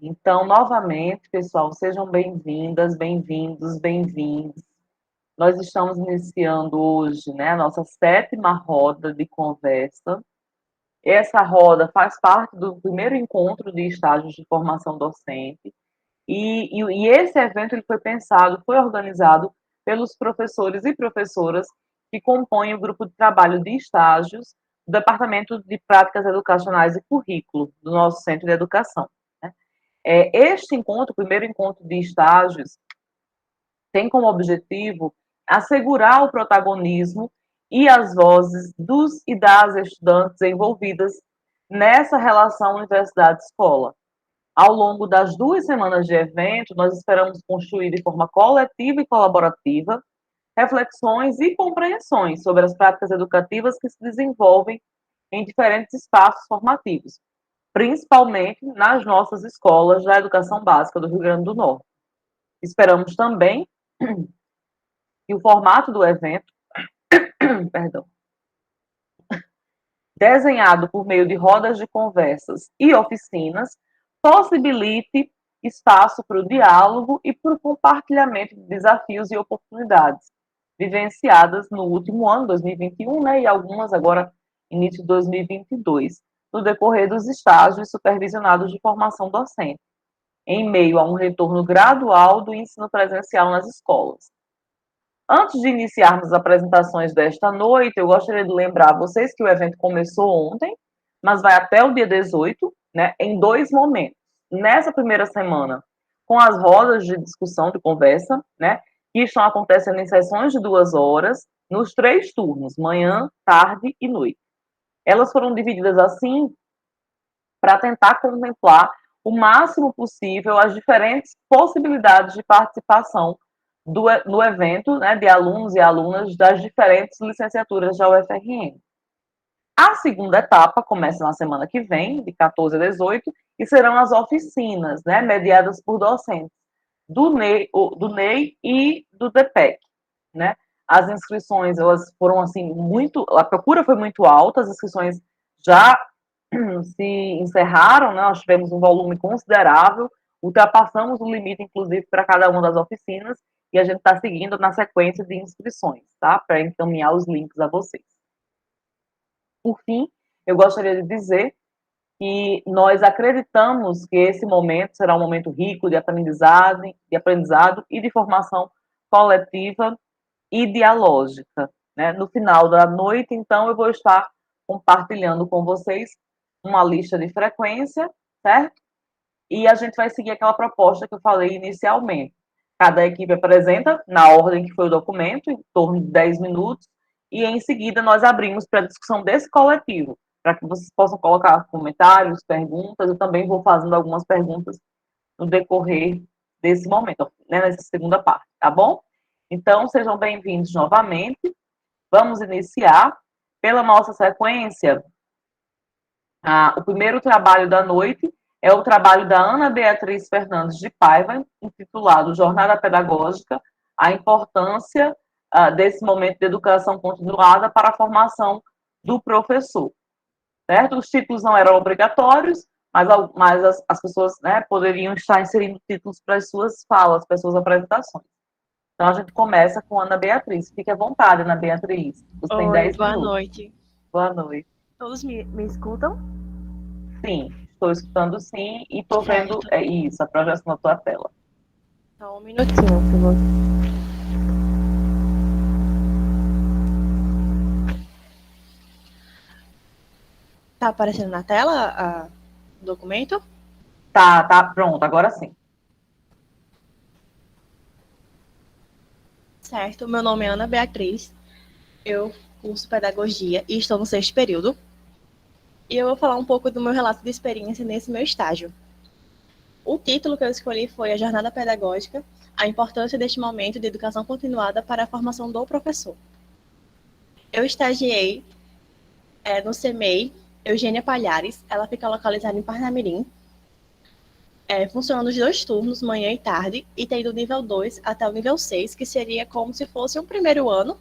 Então, novamente, pessoal, sejam bem-vindas, bem-vindos, bem-vindos. Nós estamos iniciando hoje, né, a nossa sétima roda de conversa. Essa roda faz parte do primeiro encontro de estágios de formação docente. E esse evento ele foi pensado, foi organizado pelos professores e professoras que compõem o grupo de trabalho de estágios do Departamento de Práticas Educacionais e Currículo do nosso Centro de Educação. Este encontro, o primeiro encontro de estágios, tem como objetivo assegurar o protagonismo e as vozes dos e das estudantes envolvidas nessa relação universidade-escola. Ao longo das 2 semanas de evento, nós esperamos construir de forma coletiva e colaborativa reflexões e compreensões sobre as práticas educativas que se desenvolvem em diferentes espaços formativos, principalmente nas nossas escolas da educação básica do Rio Grande do Norte. Esperamos também que o formato do evento, perdão, desenhado por meio de rodas de conversas e oficinas, possibilite espaço para o diálogo e para o compartilhamento de desafios e oportunidades vivenciadas no último ano, 2021, né, e algumas agora, início de 2022, no decorrer dos estágios supervisionados de formação docente, em meio a um retorno gradual do ensino presencial nas escolas. Antes de iniciarmos as apresentações desta noite, eu gostaria de lembrar a vocês que o evento começou ontem, mas vai até o dia 18, né, em 2 momentos. Nessa primeira semana, com as rodas de discussão, de conversa, né, que estão acontecendo em sessões de 2 horas, nos 3 turnos, manhã, tarde e noite. Elas foram divididas assim para tentar contemplar o máximo possível as diferentes possibilidades de participação no evento, né, de alunos e alunas das diferentes licenciaturas da UFRN. A segunda etapa começa na semana que vem, de 14 a 18, e serão as oficinas, né, mediadas por docentes do NEI e do DPEC, né? As inscrições, elas foram assim muito, a procura foi muito alta, as inscrições já se encerraram, né? Nós tivemos um volume considerável, ultrapassamos o limite, inclusive, para cada uma das oficinas, e a gente está seguindo na sequência de inscrições, tá? Para encaminhar os links a vocês. Por fim, eu gostaria de dizer que nós acreditamos que esse momento será um momento rico de aprendizado e de formação coletiva e dialógica, né? No final da noite, então, eu vou estar compartilhando com vocês uma lista de frequência, certo? E a gente vai seguir aquela proposta que eu falei inicialmente. Cada equipe apresenta, na ordem que foi o documento, em torno de 10 minutos, e em seguida nós abrimos para a discussão desse coletivo, para que vocês possam colocar comentários, perguntas. Eu também vou fazendo algumas perguntas no decorrer desse momento, né, nessa segunda parte, tá bom? Então, sejam bem-vindos novamente. Vamos iniciar pela nossa sequência. O primeiro trabalho da noite é o trabalho da Ana Beatriz Fernandes de Paiva, intitulado Jornada Pedagógica, a importância desse momento de educação continuada para a formação do professor. Certo? Os títulos não eram obrigatórios, mas as pessoas, né, poderiam estar inserindo títulos para as suas falas, para as suas apresentações. Então, a gente começa com Ana Beatriz. Fique à vontade, Ana Beatriz. Você tem Oi, 10 boa minutos. noite. Boa noite. Todos me escutam? Sim, estou escutando sim e estou vendo Certo. isso, a projeção na tua tela. Então, um minutinho, por favor. Tá aparecendo na tela o documento? Tá, pronto, agora sim. Certo, meu nome é Ana Beatriz, eu curso Pedagogia e estou no 6º período. E eu vou falar um pouco do meu relato de experiência nesse meu estágio. O título que eu escolhi foi A Jornada Pedagógica, a importância deste momento de educação continuada para a formação do professor. Eu estagiei no CEMEI Eugênia Palhares, ela fica localizada em Parnamirim, funcionando os 2 turnos, manhã e tarde, e tem do nível 2 até o nível 6, que seria como se fosse um primeiro ano.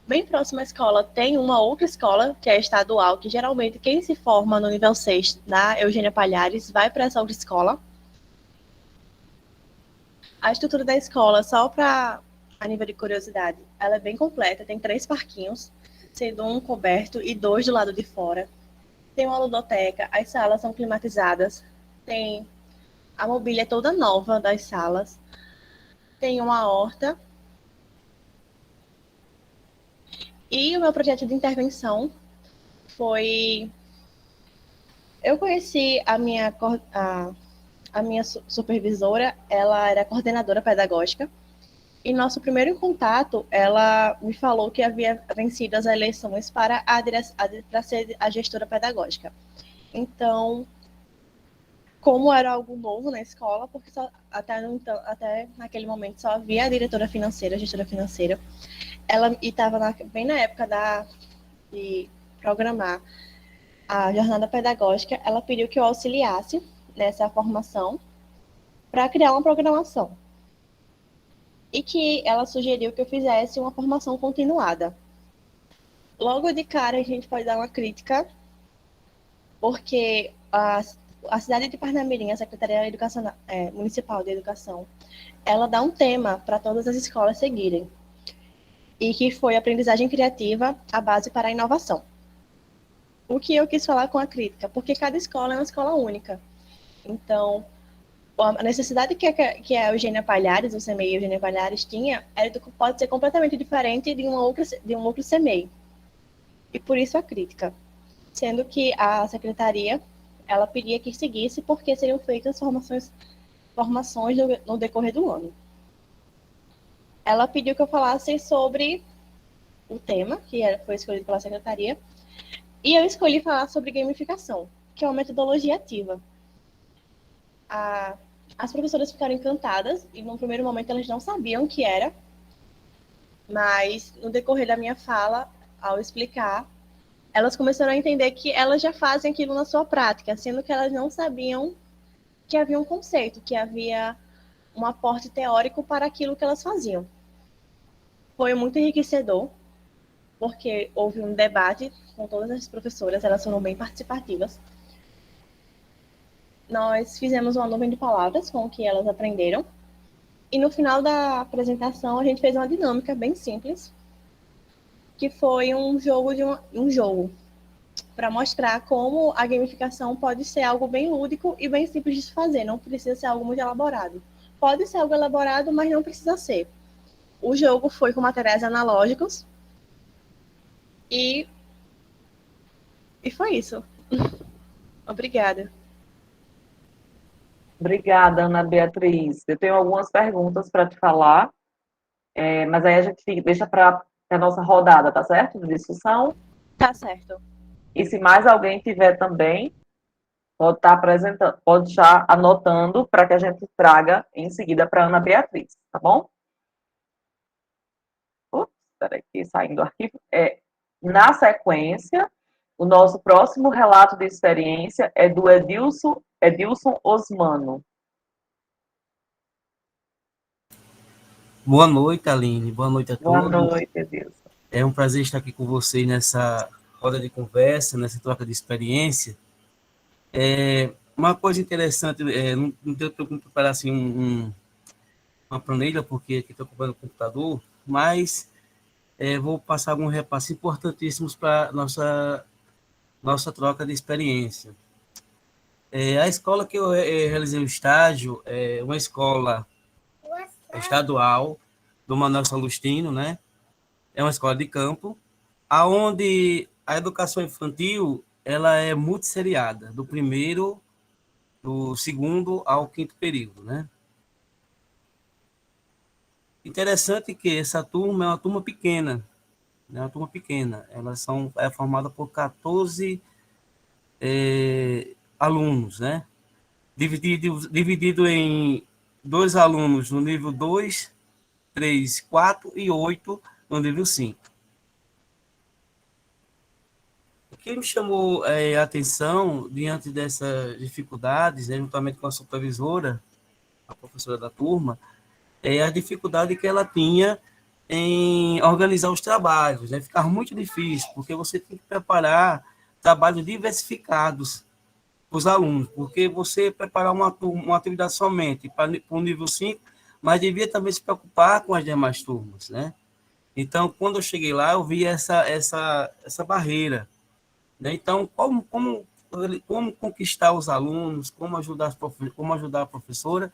bem próximo à escola tem uma outra escola, que é estadual, que geralmente quem se forma no nível 6 da Eugênia Palhares vai para essa outra escola. A estrutura da escola, só para a nível de curiosidade, ela é bem completa, tem 3 parquinhos, sendo um coberto e 2 do lado de fora. Tem uma ludoteca, as salas são climatizadas, tem a mobília toda nova das salas, tem uma horta. E o meu projeto de intervenção foi... Eu conheci a minha supervisora, ela era coordenadora pedagógica, e nosso primeiro contato, ela me falou que havia vencido as eleições para ser a gestora pedagógica. Então, como era algo novo na escola, porque até naquele momento só havia a diretora financeira, a gestora financeira, ela estava bem na época de programar a jornada pedagógica, ela pediu que eu auxiliasse nessa formação para criar uma programação. E que ela sugeriu que eu fizesse uma formação continuada. Logo de cara, a gente pode dar uma crítica, porque a cidade de Parnamirim, a Secretaria Municipal de Educação, ela dá um tema para todas as escolas seguirem, e que foi aprendizagem criativa, a base para a inovação. O que eu quis falar com a crítica? Porque cada escola é uma escola única. Então, a necessidade que a Eugênia Palhares, o CMEI Eugênia Palhares tinha, pode ser completamente diferente de um outro CMEI. E por isso a crítica. Sendo que a secretaria, ela pedia que seguisse porque seriam feitas formações no decorrer do ano. Ela pediu que eu falasse sobre o tema, que foi escolhido pela secretaria, e eu escolhi falar sobre gamificação, que é uma metodologia ativa. As professoras ficaram encantadas, e no primeiro momento elas não sabiam o que era, mas no decorrer da minha fala, ao explicar, elas começaram a entender que elas já fazem aquilo na sua prática, sendo que elas não sabiam que havia um conceito, que havia um aporte teórico para aquilo que elas faziam. Foi muito enriquecedor, porque houve um debate com todas as professoras, elas foram bem participativas. Nós fizemos uma nuvem de palavras com o que elas aprenderam, e no final da apresentação a gente fez uma dinâmica bem simples, que foi um jogo para mostrar como a gamificação pode ser algo bem lúdico e bem simples de se fazer, não precisa ser algo muito elaborado. Pode ser algo elaborado, mas não precisa ser. O jogo foi com materiais analógicos e foi isso. Obrigada. Obrigada, Ana Beatriz. Eu tenho algumas perguntas para te falar, mas aí a gente deixa para a nossa rodada, tá certo? De discussão. Tá certo. E se mais alguém tiver também, pode estar apresentando, pode estar anotando para que a gente traga em seguida para a Ana Beatriz, tá bom? Espera aqui, saindo do arquivo. Na sequência, o nosso próximo relato de experiência é do Edilson Osmano. Boa noite, Aline. Boa noite a todos. Boa noite, Edilson. É um prazer estar aqui com vocês nessa roda de conversa, nessa troca de experiência. Uma coisa interessante, não deu tempo de preparar assim, uma planilha, porque aqui estou ocupando o computador, mas vou passar alguns repassos importantíssimos para nossa troca de experiência. A escola que eu realizei o estágio é uma escola estadual do Manuel Salustino, né? É uma escola de campo, aonde a educação infantil ela é multisseriada, do segundo ao quinto período, né? Interessante que essa turma é uma turma pequena, né? Uma turma pequena. Elas é formada por 14 alunos, né? Dividido em 2 alunos no nível 2, 3, 4 e 8 no nível 5. O que me chamou a atenção diante dessas dificuldades, né, juntamente com a supervisora, a professora da turma, é a dificuldade que ela tinha em organizar os trabalhos, né? Ficava muito difícil, porque você tem que preparar trabalhos diversificados para os alunos, porque você preparar uma atividade somente para o nível 5, mas devia também se preocupar com as demais turmas, né? Então, quando eu cheguei lá, eu vi essa barreira, né? Então, como conquistar os alunos, como ajudar a professora.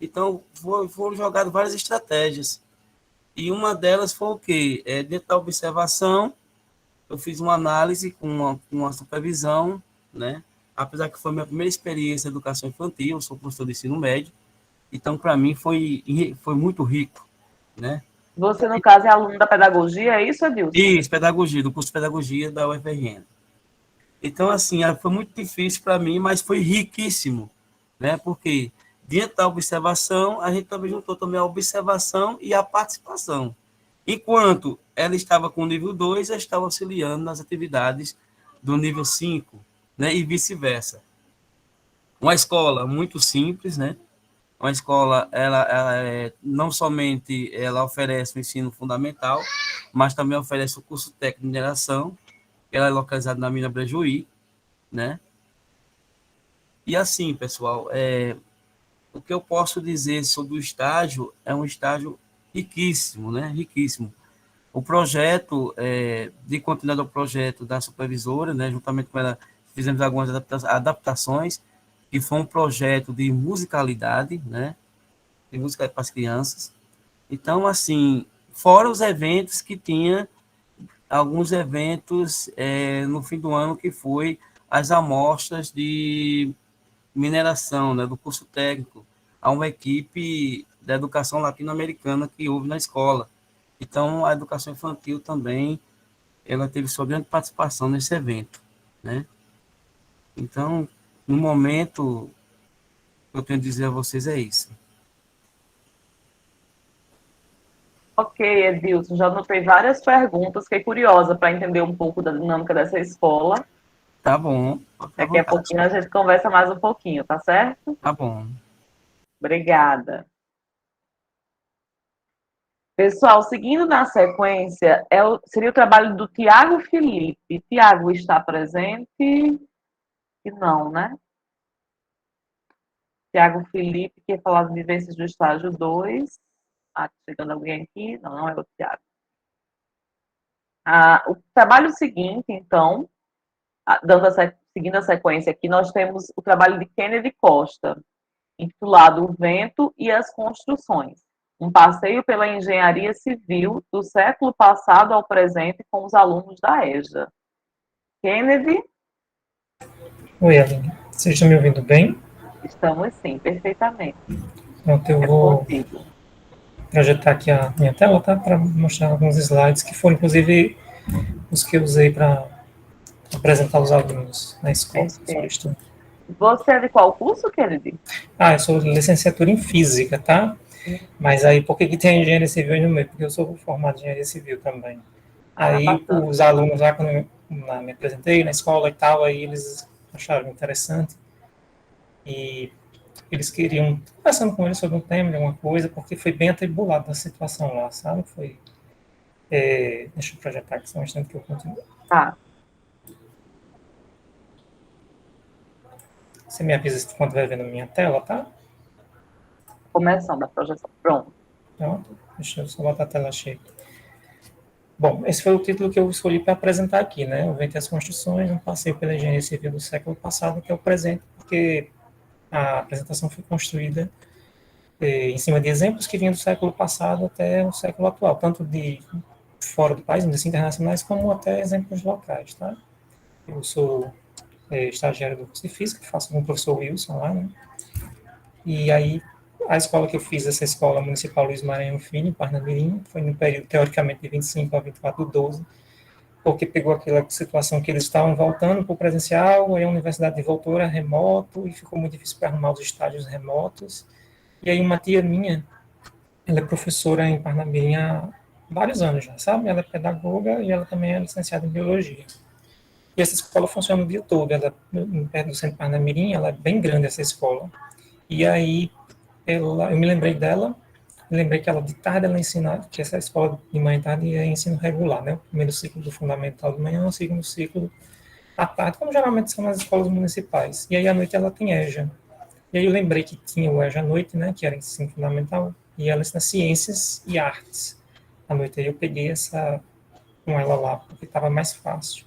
Então, foram jogadas várias estratégias. E uma delas foi o quê? Dentro da observação, eu fiz uma análise com uma supervisão, né? Apesar que foi minha primeira experiência em educação infantil, eu sou professor de ensino médio, então, para mim, foi muito rico, né? Você, no caso, é aluno da pedagogia, é isso, Edilson? E pedagogia, do curso de pedagogia da UFRN. Então, assim, foi muito difícil para mim, mas foi riquíssimo, né? Porque dentro da observação, a gente também juntou também a observação e a participação. Enquanto ela estava com o nível 2, eu estava auxiliando nas atividades do nível 5, né? E vice-versa. Uma escola muito simples, né? Uma escola, não somente ela oferece o ensino fundamental, mas também oferece o curso técnico de mineração. Ela é localizada na mina Brejuí, né? E assim, pessoal, o que eu posso dizer sobre o estágio é um estágio riquíssimo, né? Riquíssimo. O projeto, de continuidade ao projeto da supervisora, né? Juntamente com ela, fizemos algumas adaptações, que foi um projeto de musicalidade, né? De música para as crianças. Então, assim, fora os eventos que tinha, alguns eventos no fim do ano, que foi as amostras de mineração, né, do curso técnico, a uma equipe da educação latino-americana que houve na escola. Então, a educação infantil também, ela teve sua grande participação nesse evento, né? Então, no momento, o que eu tenho a dizer a vocês é isso. Ok, Edilson, já anotei várias perguntas, fiquei curiosa para entender um pouco da dinâmica dessa escola. Tá bom, fica à Daqui a vontade. pouquinho a gente conversa mais um pouquinho, tá certo? Tá bom. Obrigada. Pessoal, seguindo na sequência, seria o trabalho do Tiago Felipe. Tiago está presente? E não, né? Tiago Felipe, que ia falar de vivências do estágio 2. Ah, chegando alguém aqui? Não, não é o Tiago. O trabalho seguinte, então, seguindo a sequência aqui, nós temos o trabalho de Kennedy Costa, intitulado O Vento e as Construções. Um passeio pela engenharia civil do século passado ao presente com os alunos da EJA. Kennedy? Oi, Aline. Vocês estão me ouvindo bem? Estamos sim, perfeitamente. Pronto, eu É vou contigo. projetar aqui a minha tela, tá? Para mostrar alguns slides que foram, inclusive, os que eu usei para apresentar os alunos na escola. Perfeito. Você é de qual curso, Kennedy? Eu sou licenciatura em Física, tá? Mas aí, por que tem engenharia civil aí no meio? Porque eu sou formado em engenharia civil também. Aí, bacana. os alunos lá, quando eu me apresentei na escola e tal, aí eles acharam interessante. E eles queriam, conversando com eles sobre um tema, de alguma coisa, porque foi bem atribulado a situação lá, sabe? Deixa eu projetar aqui só um instante que eu continuo. Tá. Você me avisa quando vai vendo a minha tela, tá? Começando a projeção. Pronto. Pronto. Deixa eu só botar a tela cheia aqui. Bom, esse foi o título que eu escolhi para apresentar aqui, né? O Vento e as Construções, um passeio pela engenharia civil do século passado, que é o presente, porque a apresentação foi construída em cima de exemplos que vinham do século passado até o século atual, tanto de fora do país, internacionais, como até exemplos locais, tá? Eu sou estagiário do curso de Física, faço com o professor Wilson lá, né? E aí, a escola que eu fiz, essa escola municipal Luiz Maranhão Filho, em Parnamirim, foi no período, teoricamente, de 25 a 24 de 12, porque pegou aquela situação que eles estavam voltando para o presencial, aí a universidade voltou, era remoto, e ficou muito difícil para arrumar os estágios remotos. E aí uma tia minha, ela é professora em Parnamirim há vários anos já, sabe? Ela é pedagoga e ela também é licenciada em biologia. E essa escola funciona o dia todo, ela, perto do centro de Parnamirim, ela é bem grande essa escola. E aí eu me lembrei dela, lembrei que ela de tarde ela ensina, que essa escola de manhã e tarde é ensino regular, né? O primeiro ciclo do fundamental de manhã, o segundo ciclo à tarde, como geralmente são nas escolas municipais. E aí à noite ela tem EJA. E aí eu lembrei que tinha o EJA à noite, né? Que era ensino fundamental, e ela ensina ciências e artes à noite. Aí eu peguei essa com ela lá, porque estava mais fácil.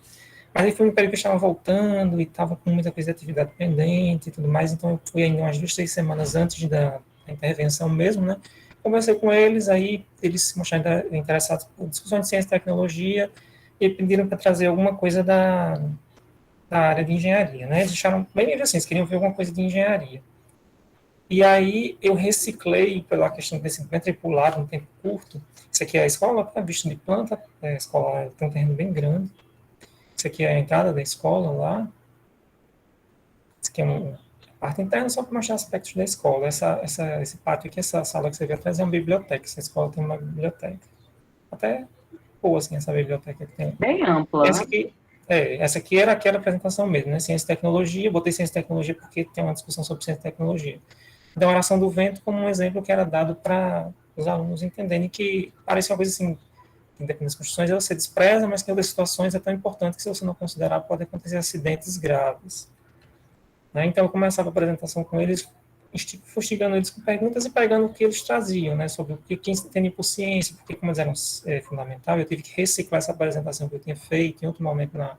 Mas aí foi um período que eu estava voltando e estava com muita coisa de atividade pendente e tudo mais, então eu fui ainda umas 2, 3 semanas antes da intervenção mesmo, né? Conversei com eles, aí eles se mostraram interessados por discussões de ciência e tecnologia e pediram para trazer alguma coisa da área de engenharia, né? Eles acharam bem livre assim, eles queriam ver alguma coisa de engenharia. E aí eu reciclei pela questão desse matriculado um tempo curto. Isso aqui é a escola, tá visto de planta, a escola tem um terreno bem grande. Isso aqui é a entrada da escola lá. Isso aqui é uma parte interna só para mostrar aspectos da escola. Esse pátio aqui, essa sala que você vê atrás é uma biblioteca. Essa escola tem uma biblioteca. Até boa, assim, essa biblioteca que tem. Bem ampla, Essa né? aqui, essa aqui era aquela apresentação mesmo, né? Ciência e tecnologia. Botei ciência e tecnologia porque tem uma discussão sobre ciência e tecnologia. Da oração do vento como um exemplo que era dado para os alunos entenderem que parece uma coisa assim, independente das construções, você despreza, mas que em outras situações é tão importante que se você não considerar, pode acontecer acidentes graves. Né? Então, eu começava a apresentação com eles, fustigando eles com perguntas e pegando o que eles traziam, né, sobre o que entendem por ciência, porque como eles eram fundamental, eu tive que reciclar essa apresentação que eu tinha feito em outro momento na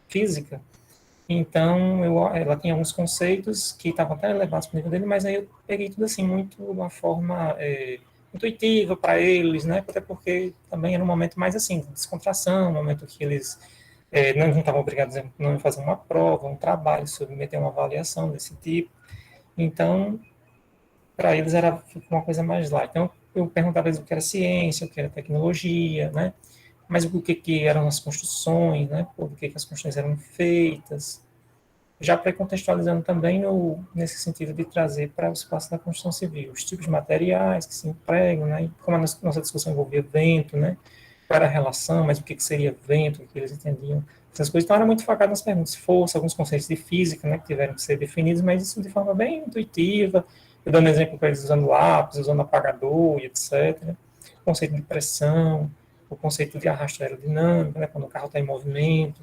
física. Então, ela tinha alguns conceitos que estavam até elevados para o nível dele, mas aí eu peguei tudo assim, muito de uma forma intuitiva para eles, né? Até porque também era um momento mais assim, de descontração, um momento que eles não estavam obrigados a não fazer uma prova, um trabalho, submeter uma avaliação desse tipo. Então, para eles era uma coisa mais light. Então, eu perguntava eles o que era ciência, o que era tecnologia, né? Mas o que eram as construções, né? Por que as construções eram feitas, já pré-contextualizando também nesse sentido de trazer para o espaço da construção civil os tipos de materiais que se empregam, né? E como a nossa discussão envolvia vento, né? Qual era a relação, mas o que seria vento, o que eles entendiam, essas coisas. Então, era muito focado nas perguntas, força, alguns conceitos de física, né? Que tiveram que ser definidos, mas isso de forma bem intuitiva, eu dando exemplo para eles usando lápis, usando apagador e etc. O conceito de pressão, o conceito de arrasto aerodinâmico, né? Quando o carro está em movimento,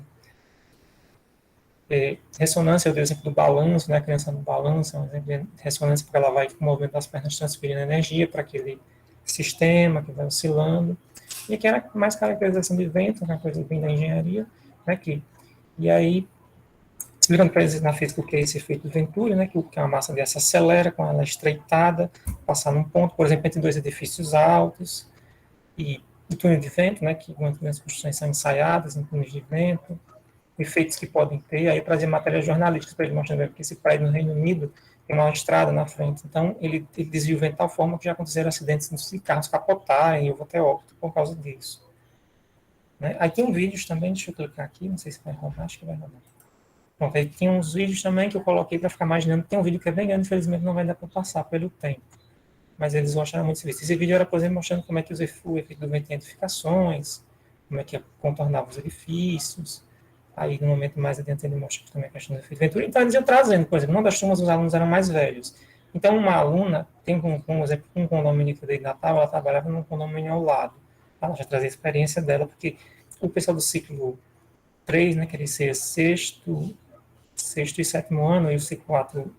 ressonância, eu dei o exemplo do balanço, né, a criança no balanço, é um exemplo de ressonância, porque ela vai com o movimento das pernas transferindo energia para aquele sistema que vai oscilando. E aqui era mais caracterização de vento, uma coisa que vem da engenharia, né, e aí, explicando para eles na física o que é esse efeito de Venturi, né, que a massa dessa se acelera com ela estreitada, passar num ponto, por exemplo, entre dois edifícios altos, e o túnel de vento, né, que as construções são ensaiadas em túneis de vento, efeitos que podem ter, aí eu trazia matérias jornalísticas para ele mostrando que esse prédio no Reino Unido tem uma estrada na frente, então ele desvia o vento de tal forma que já aconteceram acidentes de carros capotarem, eu vou ter óbito por causa disso. Né? Aí tem um vídeo também, deixa eu clicar aqui, não sei se vai rodar, acho que vai rodar. Pronto, aí tem uns vídeos também que eu coloquei para ficar mais dinâmico, tem um vídeo que é bem grande, infelizmente não vai dar para passar pelo tempo, mas eles gostaram muito desse vídeo. Esse vídeo era, por exemplo, mostrando como é que o efeito do vento tem edificações, como é que contornava os edifícios. Aí, no momento mais adiante, ele mostra também a questão do efeito Venturi. Então, eles iam trazendo, por exemplo, uma das turmas, os alunos eram mais velhos. Então, uma aluna, tem um exemplo, um condomínio que eu dei de Natal, ela trabalhava num condomínio ao lado. Ela já trazia a experiência dela, porque o pessoal do ciclo 3, né, queria ser sexto e sétimo ano, e o ciclo 4,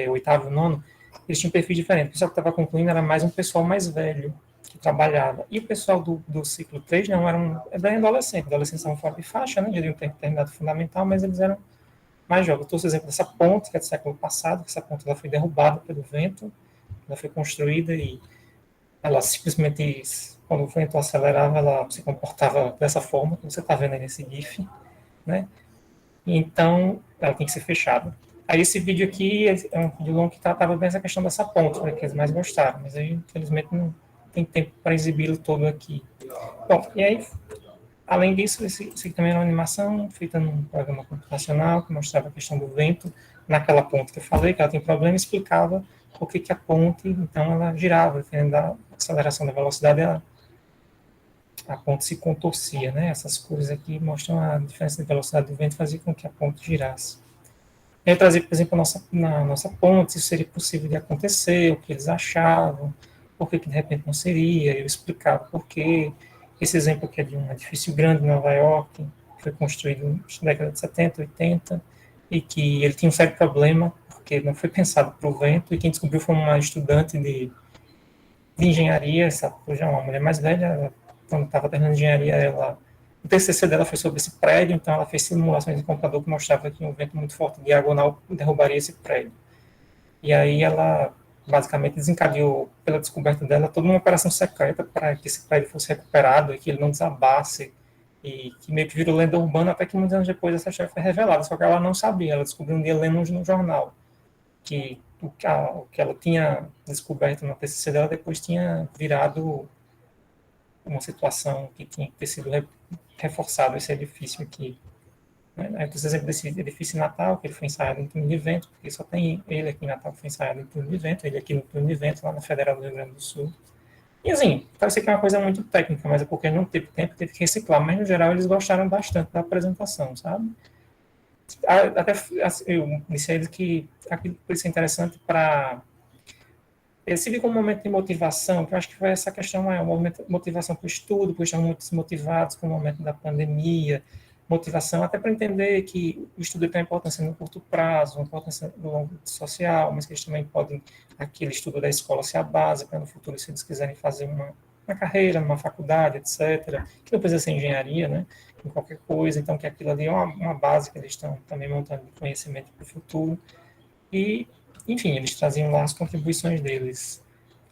oitavo e nono, eles tinham um perfil diferente. O pessoal que estava concluindo era mais um pessoal mais velho, que trabalhava. E o pessoal do ciclo 3 não eram bem adolescentes. Adolescentes estavam fora de faixa, né? Já deviam ter terminado o fundamental, mas eles eram mais jovens. Estou exemplo dessa ponte, que é do século passado, que essa ponte ela foi derrubada pelo vento, ela foi construída e ela simplesmente, quando o vento acelerava, ela se comportava dessa forma, que você está vendo aí nesse GIF, né? Então, ela tem que ser fechada. Aí esse vídeo aqui é um vídeo longo que tratava bem essa questão dessa ponte, né, que eles mais gostaram, mas aí, infelizmente, não tem tempo para exibi-lo todo aqui. Bom, e aí, além disso, esse aqui também era uma animação feita num programa computacional que mostrava a questão do vento naquela ponte que eu falei, que ela tem problema, e explicava por que a ponte, então, ela girava, dependendo da aceleração da velocidade, a ponte se contorcia, né? Essas cores aqui mostram a diferença de velocidade do vento fazia com que a ponte girasse. Eu trazia, por exemplo, na nossa ponte, se seria possível de acontecer, o que eles achavam, por que de repente não seria, eu explicava por quê. Esse exemplo aqui é de um edifício grande em Nova York, que foi construído na década de 70, 80, e que ele tinha um sério problema, porque não foi pensado para o vento, e quem descobriu foi uma estudante de engenharia, essa já é uma mulher mais velha, ela, quando estava terminando engenharia, o TCC dela foi sobre esse prédio, então ela fez simulações de computador que mostrava que um vento muito forte diagonal derrubaria esse prédio. E aí ela basicamente desencadeou, pela descoberta dela, toda uma operação secreta para que esse prédio fosse recuperado e que ele não desabasse, e que meio que virou lenda urbana, até que muitos anos depois essa história foi revelada, só que ela não sabia, ela descobriu um dia lendo no jornal, que o que ela tinha descoberto na TCC dela depois tinha virado uma situação que tinha que ter sido reforçado esse edifício aqui. Aí tem o exemplo desse edifício em Natal, que ele foi ensaiado em túnel de vento, porque só tem ele aqui em Natal que foi ensaiado em túnel de vento, ele aqui no túnel de vento, lá na Federal do Rio Grande do Sul. E assim, parece que é uma coisa muito técnica, mas é porque não teve tempo, teve que reciclar. Mas no geral eles gostaram bastante da apresentação, sabe? Até eu disse a eles que aquilo pode ser interessante para se viu como um momento de motivação, que eu acho que foi essa questão maior, motivação para o estudo, porque estão muito desmotivados com o momento da pandemia, motivação até para entender que o estudo tem uma importância no curto prazo, uma importância no longo social, mas que eles também podem, aquele estudo da escola ser a base para no futuro, se eles quiserem fazer uma carreira, numa faculdade, etc., que não precisa ser engenharia, né, em qualquer coisa, então que aquilo ali é uma base que eles estão também montando de conhecimento para o futuro. E, enfim, eles traziam lá as contribuições deles,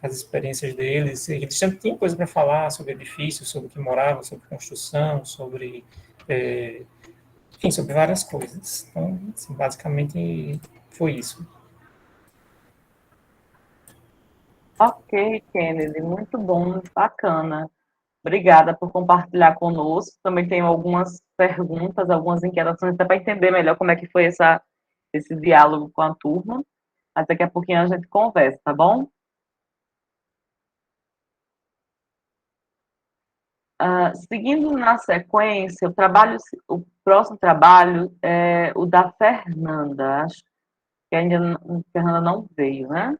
as experiências deles, e eles sempre tinham coisa para falar sobre edifícios, sobre o que morava, sobre construção, sobre, enfim, sobre várias coisas. Então, assim, basicamente, foi isso. Ok, Kennedy, muito bom, bacana. Obrigada por compartilhar conosco. Também tenho algumas perguntas, algumas inquietações, até para entender melhor como é que foi esse diálogo com a turma. Mas daqui a pouquinho a gente conversa, tá bom? Seguindo na sequência, o próximo trabalho é o da Fernanda. Acho que ainda Fernanda não veio, né?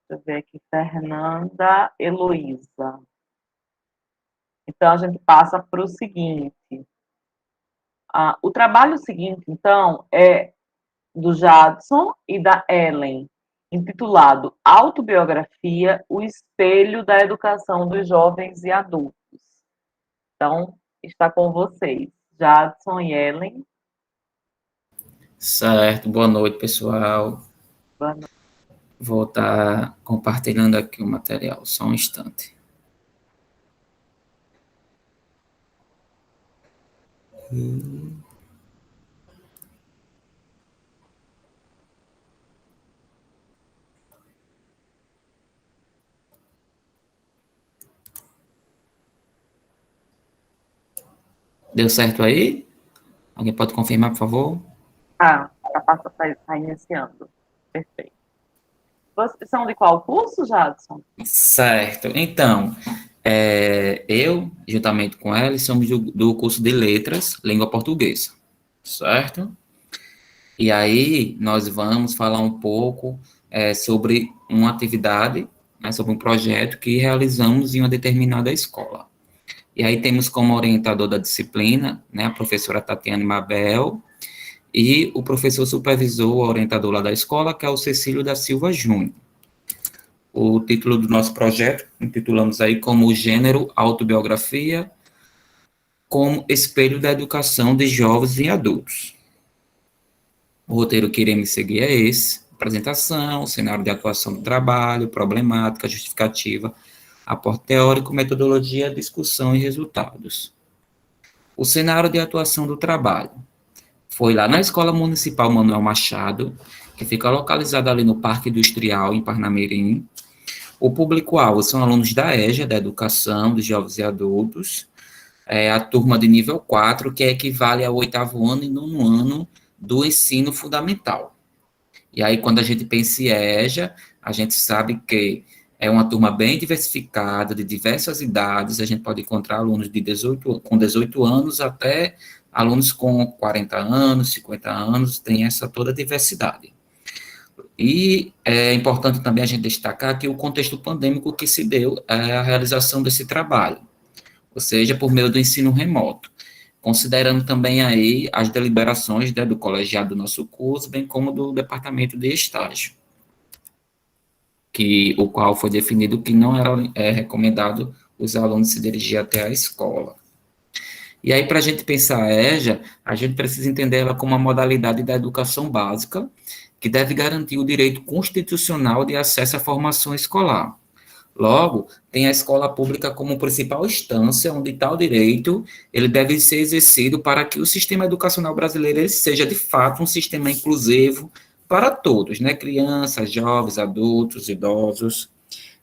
Deixa eu ver aqui, Fernanda Heloísa. Então, a gente passa para o seguinte. O trabalho seguinte, então, é do Jadson e da Ellen, intitulado Autobiografia, o espelho da educação dos jovens e adultos. Então, está com vocês, Jadson e Ellen. Certo, boa noite, pessoal. Boa noite. Vou estar compartilhando aqui o material, só um instante. Deu certo aí? Alguém pode confirmar, por favor? Está iniciando. Perfeito. Vocês são de qual curso, Jadson? Certo. Então, eu, juntamente com ela, somos do curso de Letras, Língua Portuguesa. Certo? E aí, nós vamos falar um pouco sobre uma atividade, né, sobre um projeto que realizamos em uma determinada escola. E aí temos como orientador da disciplina, né, a professora Tatiane Mabel, e o professor supervisor, orientador lá da escola, que é o Cecílio da Silva Júnior. O título do nosso projeto, intitulamos aí como Gênero, Autobiografia, como Espelho da Educação de Jovens e Adultos. O roteiro que iremos seguir é esse: apresentação, cenário de atuação do trabalho, problemática, justificativa, aporte teórico, metodologia, discussão e resultados. O cenário de atuação do trabalho foi lá na Escola Municipal Manuel Machado, que fica localizada ali no Parque Industrial, em Parnamirim. O público-alvo são alunos da EJA, da Educação de Jovens e Adultos, a turma de nível 4, que equivale ao 8º ano e 9º ano do ensino fundamental. E aí, quando a gente pensa em EJA, a gente sabe que é uma turma bem diversificada, de diversas idades. A gente pode encontrar alunos com 18 anos até alunos com 40 anos, 50 anos, tem essa toda diversidade. E é importante também a gente destacar que o contexto pandêmico que se deu a realização desse trabalho, ou seja, por meio do ensino remoto, considerando também aí as deliberações, né, do colegiado do nosso curso, bem como do departamento de estágio, o qual foi definido que não era recomendado os alunos se dirigir até a escola. E aí, para a gente pensar a EJA, a gente precisa entender ela como uma modalidade da educação básica, que deve garantir o direito constitucional de acesso à formação escolar. Logo, tem a escola pública como principal instância onde tal direito ele deve ser exercido para que o sistema educacional brasileiro ele seja, de fato, um sistema inclusivo para todos, né? Crianças, jovens, adultos, idosos.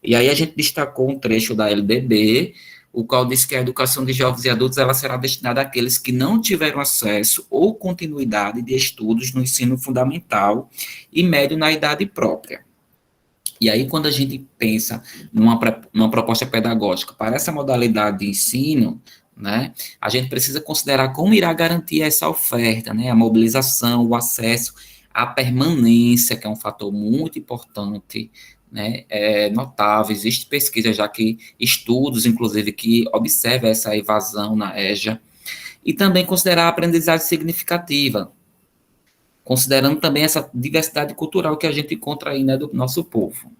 E aí a gente destacou um trecho da LDB, o qual diz que a educação de jovens e adultos ela será destinada àqueles que não tiveram acesso ou continuidade de estudos no ensino fundamental e médio na idade própria. E aí, quando a gente pensa numa proposta pedagógica para essa modalidade de ensino, né, a gente precisa considerar como irá garantir essa oferta, né, a mobilização, o acesso, a permanência, que é um fator muito importante, né, notável. Existe pesquisa já que estudos, inclusive, que observam essa evasão na EJA, e também considerar a aprendizagem significativa, considerando também essa diversidade cultural que a gente encontra aí, né, do nosso povo.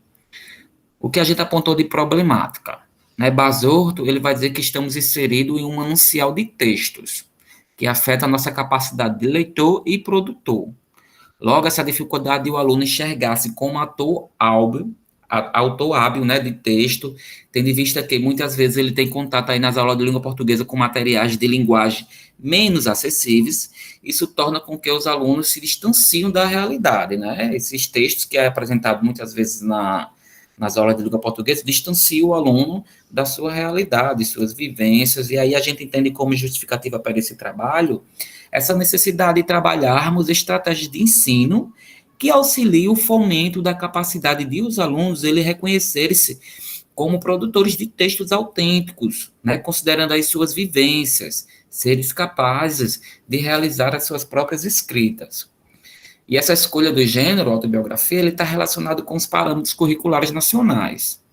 O que a gente apontou de problemática, né? Basorto, ele vai dizer que estamos inseridos em um manancial de textos, que afeta a nossa capacidade de leitor e produtor. Logo, essa dificuldade de o aluno enxergar-se como autor hábil, né, de texto, tendo em vista que muitas vezes ele tem contato aí nas aulas de língua portuguesa com materiais de linguagem menos acessíveis, isso torna com que os alunos se distanciem da realidade, né? Esses textos que é apresentado muitas vezes nas aulas de língua portuguesa distanciam o aluno da sua realidade, suas vivências, e aí a gente entende como justificativa para esse trabalho essa necessidade de trabalharmos estratégias de ensino que auxiliem o fomento da capacidade de os alunos ele reconhecerem-se como produtores de textos autênticos, né, considerando as suas vivências, seres capazes de realizar as suas próprias escritas. E essa escolha do gênero, autobiografia, ele está relacionado com os parâmetros curriculares nacionais.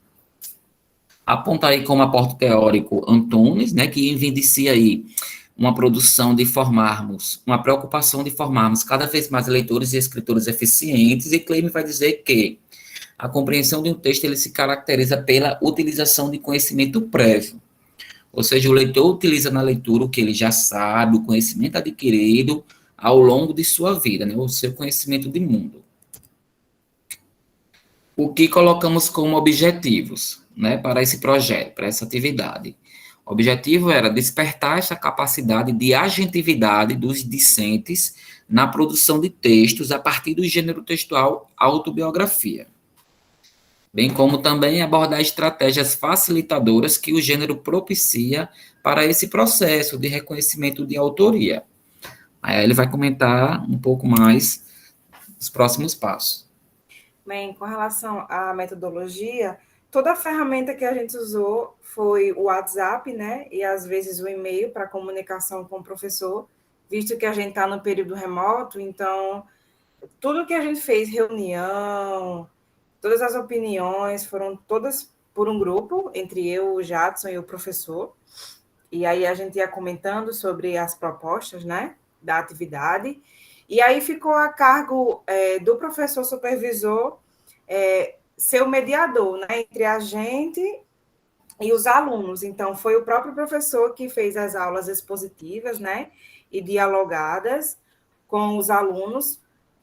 Aponta aí como aporte teórico Antunes, né, que evidencia aí uma produção de formarmos, uma preocupação de formarmos cada vez mais leitores e escritores eficientes, e Klein vai dizer que a compreensão de um texto ele se caracteriza pela utilização de conhecimento prévio, ou seja, o leitor utiliza na leitura o que ele já sabe, o conhecimento adquirido ao longo de sua vida, né, o seu conhecimento de mundo. O que colocamos como objetivos, né, para esse projeto, para essa atividade? O objetivo era despertar essa capacidade de agentividade dos discentes na produção de textos a partir do gênero textual autobiografia, bem como também abordar estratégias facilitadoras que o gênero propicia para esse processo de reconhecimento de autoria. Aí ele vai comentar um pouco mais os próximos passos. Bem, com relação à metodologia, toda a ferramenta que a gente usou foi o WhatsApp, né? E às vezes o e-mail para comunicação com o professor, visto que a gente está no período remoto, então tudo que a gente fez, reunião, todas as opiniões foram todas por um grupo, entre eu, o Jadson e o professor. E aí a gente ia comentando sobre as propostas, né, da atividade. E aí ficou a cargo do professor supervisor ser o mediador, né, entre a gente e os alunos. Então, foi o próprio professor que fez as aulas expositivas, né, e dialogadas com os alunos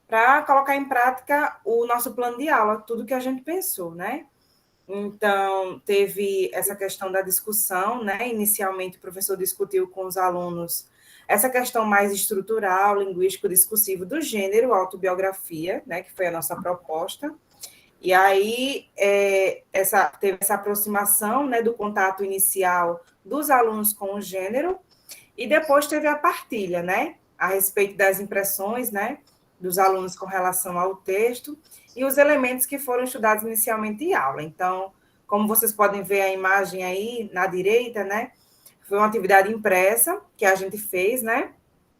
para colocar em prática o nosso plano de aula, tudo que a gente pensou, né? Então, teve essa questão da discussão, né? Inicialmente, o professor discutiu com os alunos essa questão mais estrutural, linguístico-discursivo do gênero, autobiografia, né? Que foi a nossa proposta. E aí, teve essa aproximação, né? Do contato inicial dos alunos com o gênero, e depois teve a partilha, né? A respeito das impressões, né? Dos alunos com relação ao texto, e os elementos que foram estudados inicialmente em aula. Então, como vocês podem ver a imagem aí na direita, né? Foi uma atividade impressa que a gente fez, né?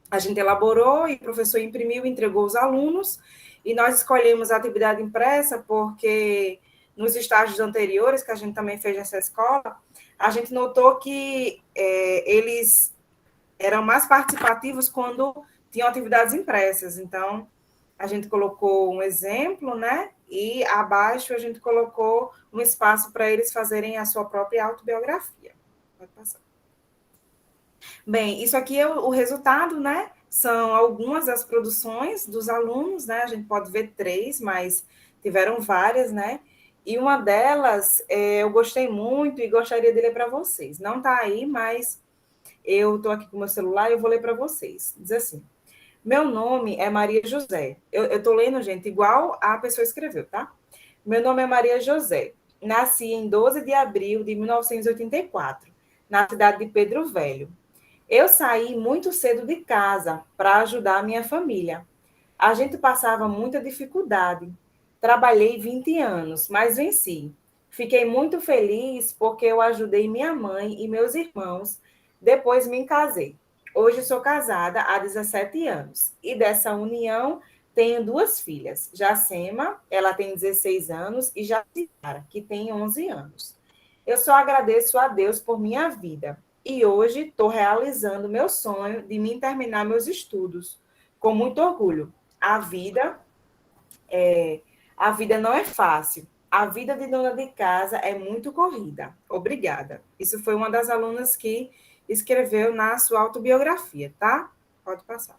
A gente elaborou e o professor imprimiu e entregou aos alunos, E nós escolhemos a atividade impressa porque nos estágios anteriores, que a gente também fez nessa escola, a gente notou que eles eram mais participativos quando tinham atividades impressas. Então, a gente colocou um exemplo, né? E abaixo a gente colocou um espaço para eles fazerem a sua própria autobiografia. Pode passar. Bem, isso aqui é o resultado, né? São algumas das produções dos alunos, né? A gente pode ver 3, mas tiveram várias, né? E uma delas eu gostei muito e gostaria de ler para vocês. Não está aí, mas eu estou aqui com o meu celular e eu vou ler para vocês. Diz assim: meu nome é Maria José. Eu estou lendo, gente, igual a pessoa escreveu, tá? Meu nome é Maria José. Nasci em 12 de abril de 1984, na cidade de Pedro Velho. Eu saí muito cedo de casa para ajudar a minha família. A gente passava muita dificuldade. Trabalhei 20 anos, mas venci. Fiquei muito feliz porque eu ajudei minha mãe e meus irmãos. Depois me casei. Hoje sou casada há 17 anos e dessa união tenho 2 filhas. Jacema, ela tem 16 anos, e Jacira, que tem 11 anos. Eu só agradeço a Deus por minha vida. E hoje estou realizando meu sonho de mim terminar meus estudos com muito orgulho. A vida a vida não é fácil. A vida de dona de casa é muito corrida. Obrigada. Isso foi uma das alunas que escreveu na sua autobiografia, tá? Pode passar.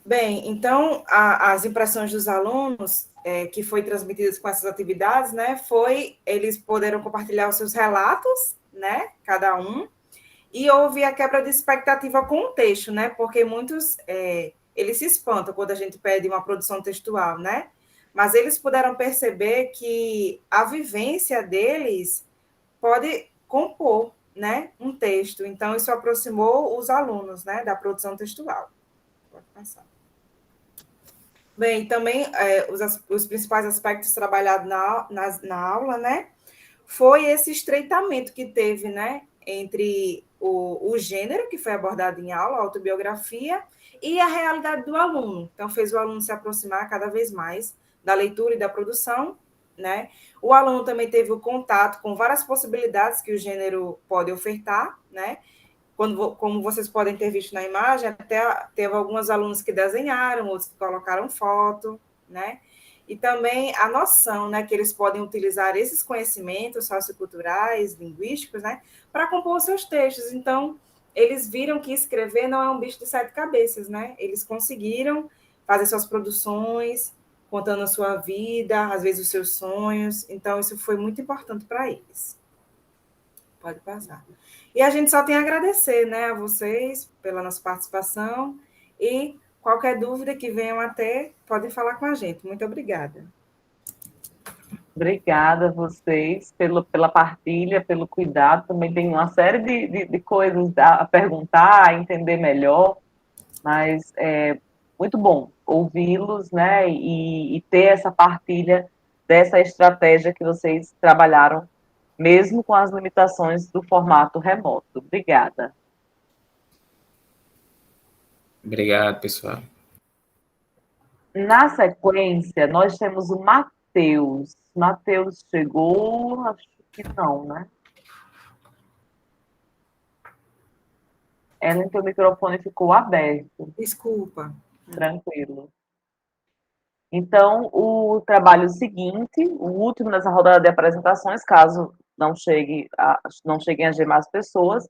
Bem, então, as impressões dos alunos que foi transmitidas com essas atividades, né, eles puderam compartilhar os seus relatos, né, cada um, e houve a quebra de expectativa com o texto, né, porque muitos, eles se espantam quando a gente pede uma produção textual, né, mas eles puderam perceber que a vivência deles pode compor, né, um texto, então isso aproximou os alunos, né, da produção textual. Pode passar. Bem, também os principais aspectos trabalhados na aula, né, foi esse estreitamento que teve, né, entre o gênero que foi abordado em aula, a autobiografia, e a realidade do aluno. Então, fez o aluno se aproximar cada vez mais da leitura e da produção, né? O aluno também teve o contato com várias possibilidades que o gênero pode ofertar, né? Como vocês podem ter visto na imagem, até teve alguns alunos que desenharam, outros que colocaram foto, né? E também a noção, né, que eles podem utilizar esses conhecimentos socioculturais, linguísticos, né, para compor seus textos. Então, eles viram que escrever não é um bicho de 7 cabeças, né? Eles conseguiram fazer suas produções, contando a sua vida, às vezes os seus sonhos. Então, isso foi muito importante para eles. Pode passar. E a gente só tem a agradecer, né, a vocês pela nossa participação e qualquer dúvida que venham a ter, podem falar com a gente. Muito obrigada. Obrigada a vocês pela partilha, pelo cuidado. Também tem uma série de coisas a perguntar, a entender melhor, mas é muito bom ouvi-los, né, e ter essa partilha dessa estratégia que vocês trabalharam, mesmo com as limitações do formato remoto. Obrigada. Obrigado, pessoal. Na sequência, nós temos o Matheus. Matheus chegou? Acho que não, né? Ellen, teu microfone ficou aberto. Desculpa. Tranquilo. Então, o trabalho seguinte, o último nessa rodada de apresentações, caso não cheguem a gemar as pessoas,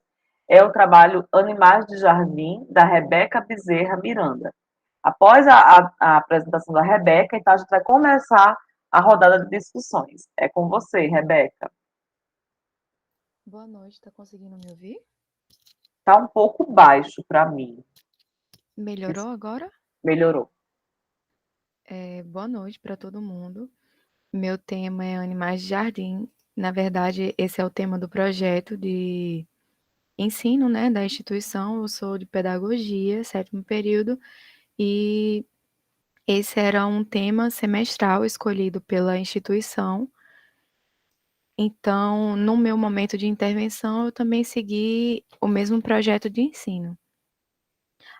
é o trabalho Animais de Jardim, da Rebeca Bezerra Miranda. Após a apresentação da Rebeca, então a gente vai começar a rodada de discussões. É com você, Rebeca. Boa noite, está conseguindo me ouvir? Está um pouco baixo para mim. Melhorou agora? Melhorou. Boa noite para todo mundo. Meu tema é Animais de Jardim. Na verdade, esse é o tema do projeto de ensino, né, da instituição. Eu sou de pedagogia, 7º período, e esse era um tema semestral escolhido pela instituição. Então, no meu momento de intervenção, eu também segui o mesmo projeto de ensino.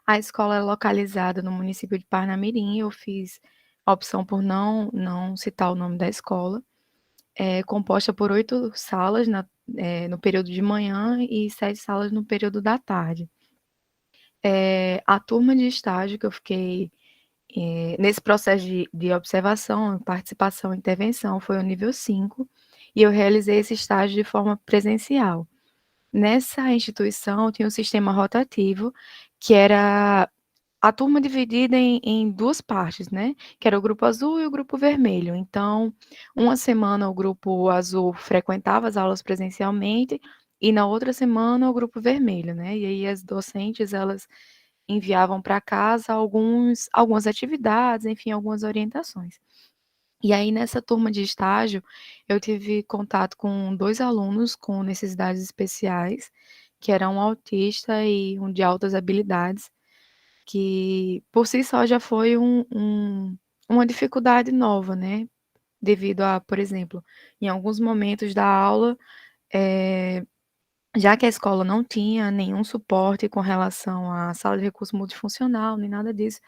A escola é localizada no município de Parnamirim, eu fiz a opção por não citar o nome da escola. É composta por 8 salas no período de manhã e 7 salas no período da tarde. A turma de estágio que eu fiquei nesse processo de observação, participação e intervenção foi o nível 5, e eu realizei esse estágio de forma presencial. Nessa instituição tinha um sistema rotativo, que era a turma dividida em 2 partes, né, que era o grupo azul e o grupo vermelho. Então, uma semana o grupo azul frequentava as aulas presencialmente, e na outra semana o grupo vermelho, né, e aí as docentes elas enviavam para casa algumas atividades, enfim, algumas orientações. E aí nessa turma de estágio, eu tive contato com 2 alunos com necessidades especiais, que era um autista e um de altas habilidades, que por si só já foi uma dificuldade nova, né, devido a, por exemplo, em alguns momentos da aula, eh, já que a escola não tinha nenhum suporte com relação à sala de recurso multifuncional, nem nada disso,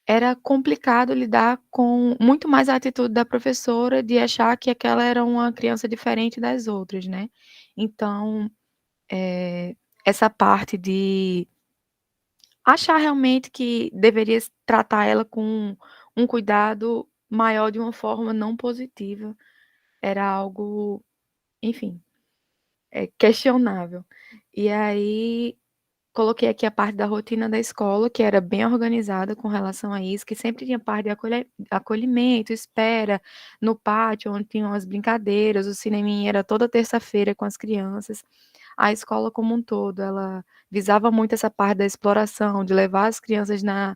era complicado lidar com muito mais a atitude da professora de achar que aquela era uma criança diferente das outras, né. Então, essa parte de achar realmente que deveria tratar ela com um cuidado maior de uma forma não positiva, era algo, enfim, questionável. E aí coloquei aqui a parte da rotina da escola, que era bem organizada com relação a isso, que sempre tinha parte de acolhimento, espera, no pátio, onde tinham as brincadeiras, o cineminha era toda terça-feira com as crianças. A escola como um todo, ela visava muito essa parte da exploração, de levar as crianças na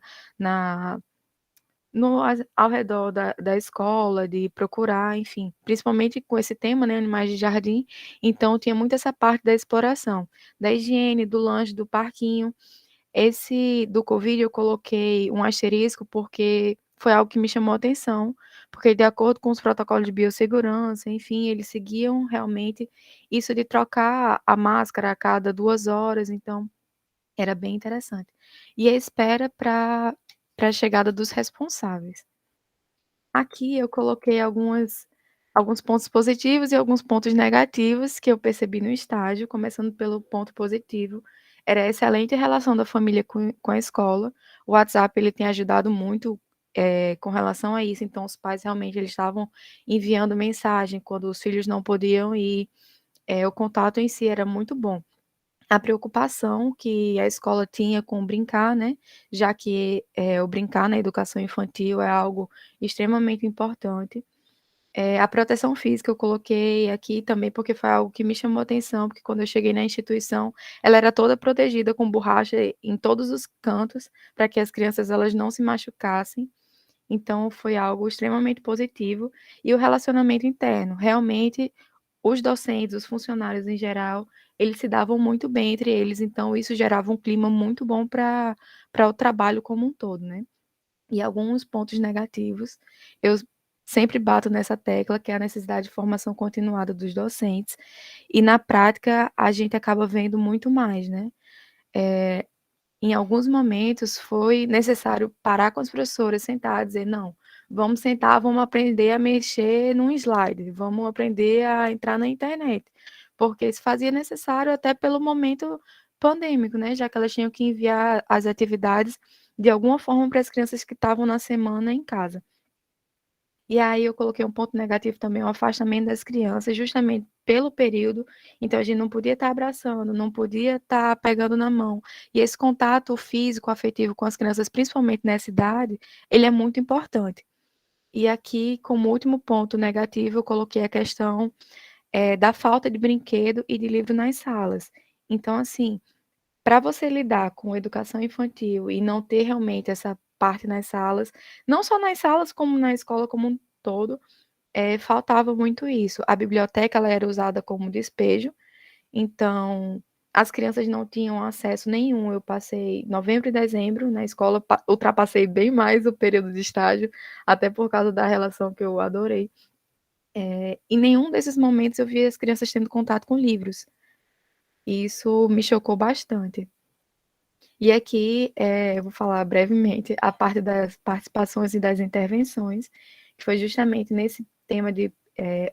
ao redor da escola, de procurar, enfim, principalmente com esse tema, né, animais de jardim, então tinha muito essa parte da exploração, da higiene, do lanche, do parquinho. Esse do Covid eu coloquei um asterisco, porque foi algo que me chamou a atenção, porque de acordo com os protocolos de biossegurança, enfim, eles seguiam realmente isso de trocar a máscara a cada 2 horas, então era bem interessante. E a espera para a chegada dos responsáveis. Aqui eu coloquei alguns pontos positivos e alguns pontos negativos que eu percebi no estágio, começando pelo ponto positivo, era a excelente relação da família com a escola. O WhatsApp ele tem ajudado muito, com relação a isso, então os pais realmente eles estavam enviando mensagem quando os filhos não podiam ir, o contato em si era muito bom. A preocupação que a escola tinha com brincar, né, já que, o brincar na educação infantil é algo extremamente importante. A proteção física eu coloquei aqui também, porque foi algo que me chamou atenção, porque quando eu cheguei na instituição, ela era toda protegida com borracha em todos os cantos, para que as crianças elas não se machucassem, então foi algo extremamente positivo. E o relacionamento interno, realmente os docentes, os funcionários em geral, eles se davam muito bem entre eles, então isso gerava um clima muito bom para o trabalho como um todo, né. E alguns pontos negativos, eu sempre bato nessa tecla, que é a necessidade de formação continuada dos docentes, e na prática a gente acaba vendo muito mais, né. Eh, Em alguns momentos foi necessário parar com as professoras, sentar, dizer: "Não, vamos sentar, vamos aprender a mexer num slide, vamos aprender a entrar na internet", porque se fazia necessário até pelo momento pandêmico, né, já que elas tinham que enviar as atividades de alguma forma para as crianças que estavam na semana em casa. E aí eu coloquei um ponto negativo também, o afastamento das crianças, justamente pelo período, então a gente não podia estar abraçando, não podia estar pegando na mão. E esse contato físico, afetivo com as crianças, principalmente nessa idade, ele é muito importante. E aqui, como último ponto negativo, eu coloquei a questão, da falta de brinquedo e de livro nas salas. Então, assim, para você lidar com educação infantil e não ter realmente essa parte nas salas, não só nas salas como na escola como um todo, faltava muito isso. A biblioteca ela era usada como despejo, então as crianças não tinham acesso nenhum. Eu passei novembro e dezembro na escola, ultrapassei bem mais o período de estágio, até por causa da relação que eu adorei. Em nenhum desses momentos eu vi as crianças tendo contato com livros, e isso me chocou bastante. E aqui eu vou falar brevemente a parte das participações e das intervenções, que foi justamente nesse tema de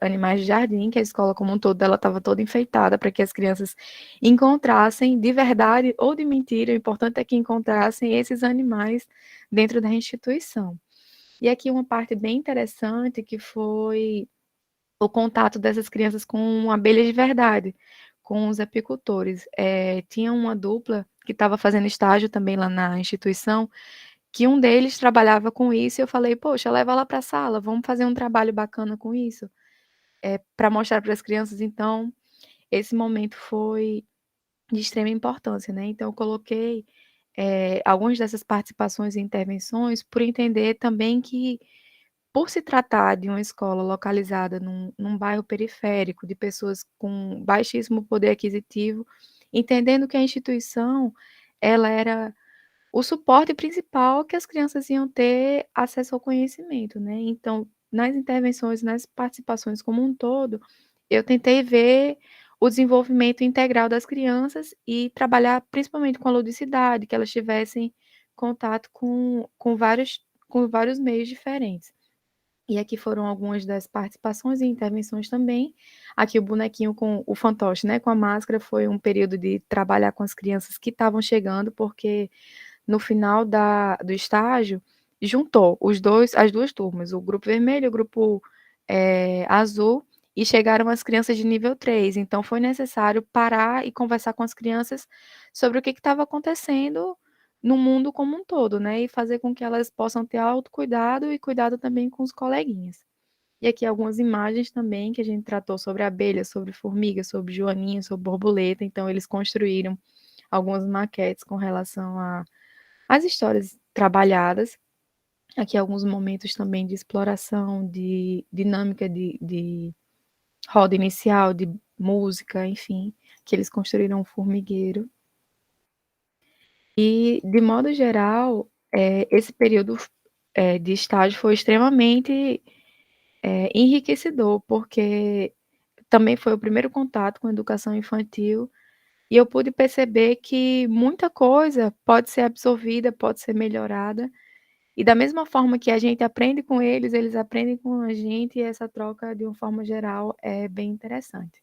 animais de jardim, que a escola como um todo ela estava toda enfeitada para que as crianças encontrassem de verdade ou de mentira, o importante é que encontrassem esses animais dentro da instituição. E aqui uma parte bem interessante que foi o contato dessas crianças com abelhas de verdade, com os apicultores. Tinha uma dupla que estava fazendo estágio também lá na instituição, que um deles trabalhava com isso, e eu falei, poxa, leva lá para a sala, vamos fazer um trabalho bacana com isso, para mostrar para as crianças. Então, esse momento foi de extrema importância, né? Então, eu coloquei algumas dessas participações e intervenções por entender também que, por se tratar de uma escola localizada num bairro periférico, de pessoas com baixíssimo poder aquisitivo, entendendo que a instituição, ela era o suporte principal que as crianças iam ter acesso ao conhecimento, né. Então, nas intervenções, nas participações como um todo, eu tentei ver o desenvolvimento integral das crianças e trabalhar principalmente com a ludicidade, que elas tivessem contato com vários meios diferentes. E aqui foram algumas das participações e intervenções também. Aqui o bonequinho com o fantoche, né, com a máscara, foi um período de trabalhar com as crianças que estavam chegando, porque no final do estágio, juntou as duas turmas, o grupo vermelho e o grupo azul, e chegaram as crianças de nível 3. Então foi necessário parar e conversar com as crianças sobre o que estava acontecendo no mundo como um todo, né, e fazer com que elas possam ter autocuidado e cuidado também com os coleguinhas. E aqui algumas imagens também que a gente tratou sobre abelha, sobre formiga, sobre joaninha, sobre borboleta. Então eles construíram algumas maquetes com relação às histórias trabalhadas. Aqui alguns momentos também de exploração, de dinâmica de roda inicial, de música, enfim, que eles construíram um formigueiro. E, de modo geral, esse período de estágio foi extremamente enriquecedor, porque também foi o primeiro contato com a educação infantil, e eu pude perceber que muita coisa pode ser absorvida, pode ser melhorada, e da mesma forma que a gente aprende com eles, eles aprendem com a gente, e essa troca, de uma forma geral, é bem interessante.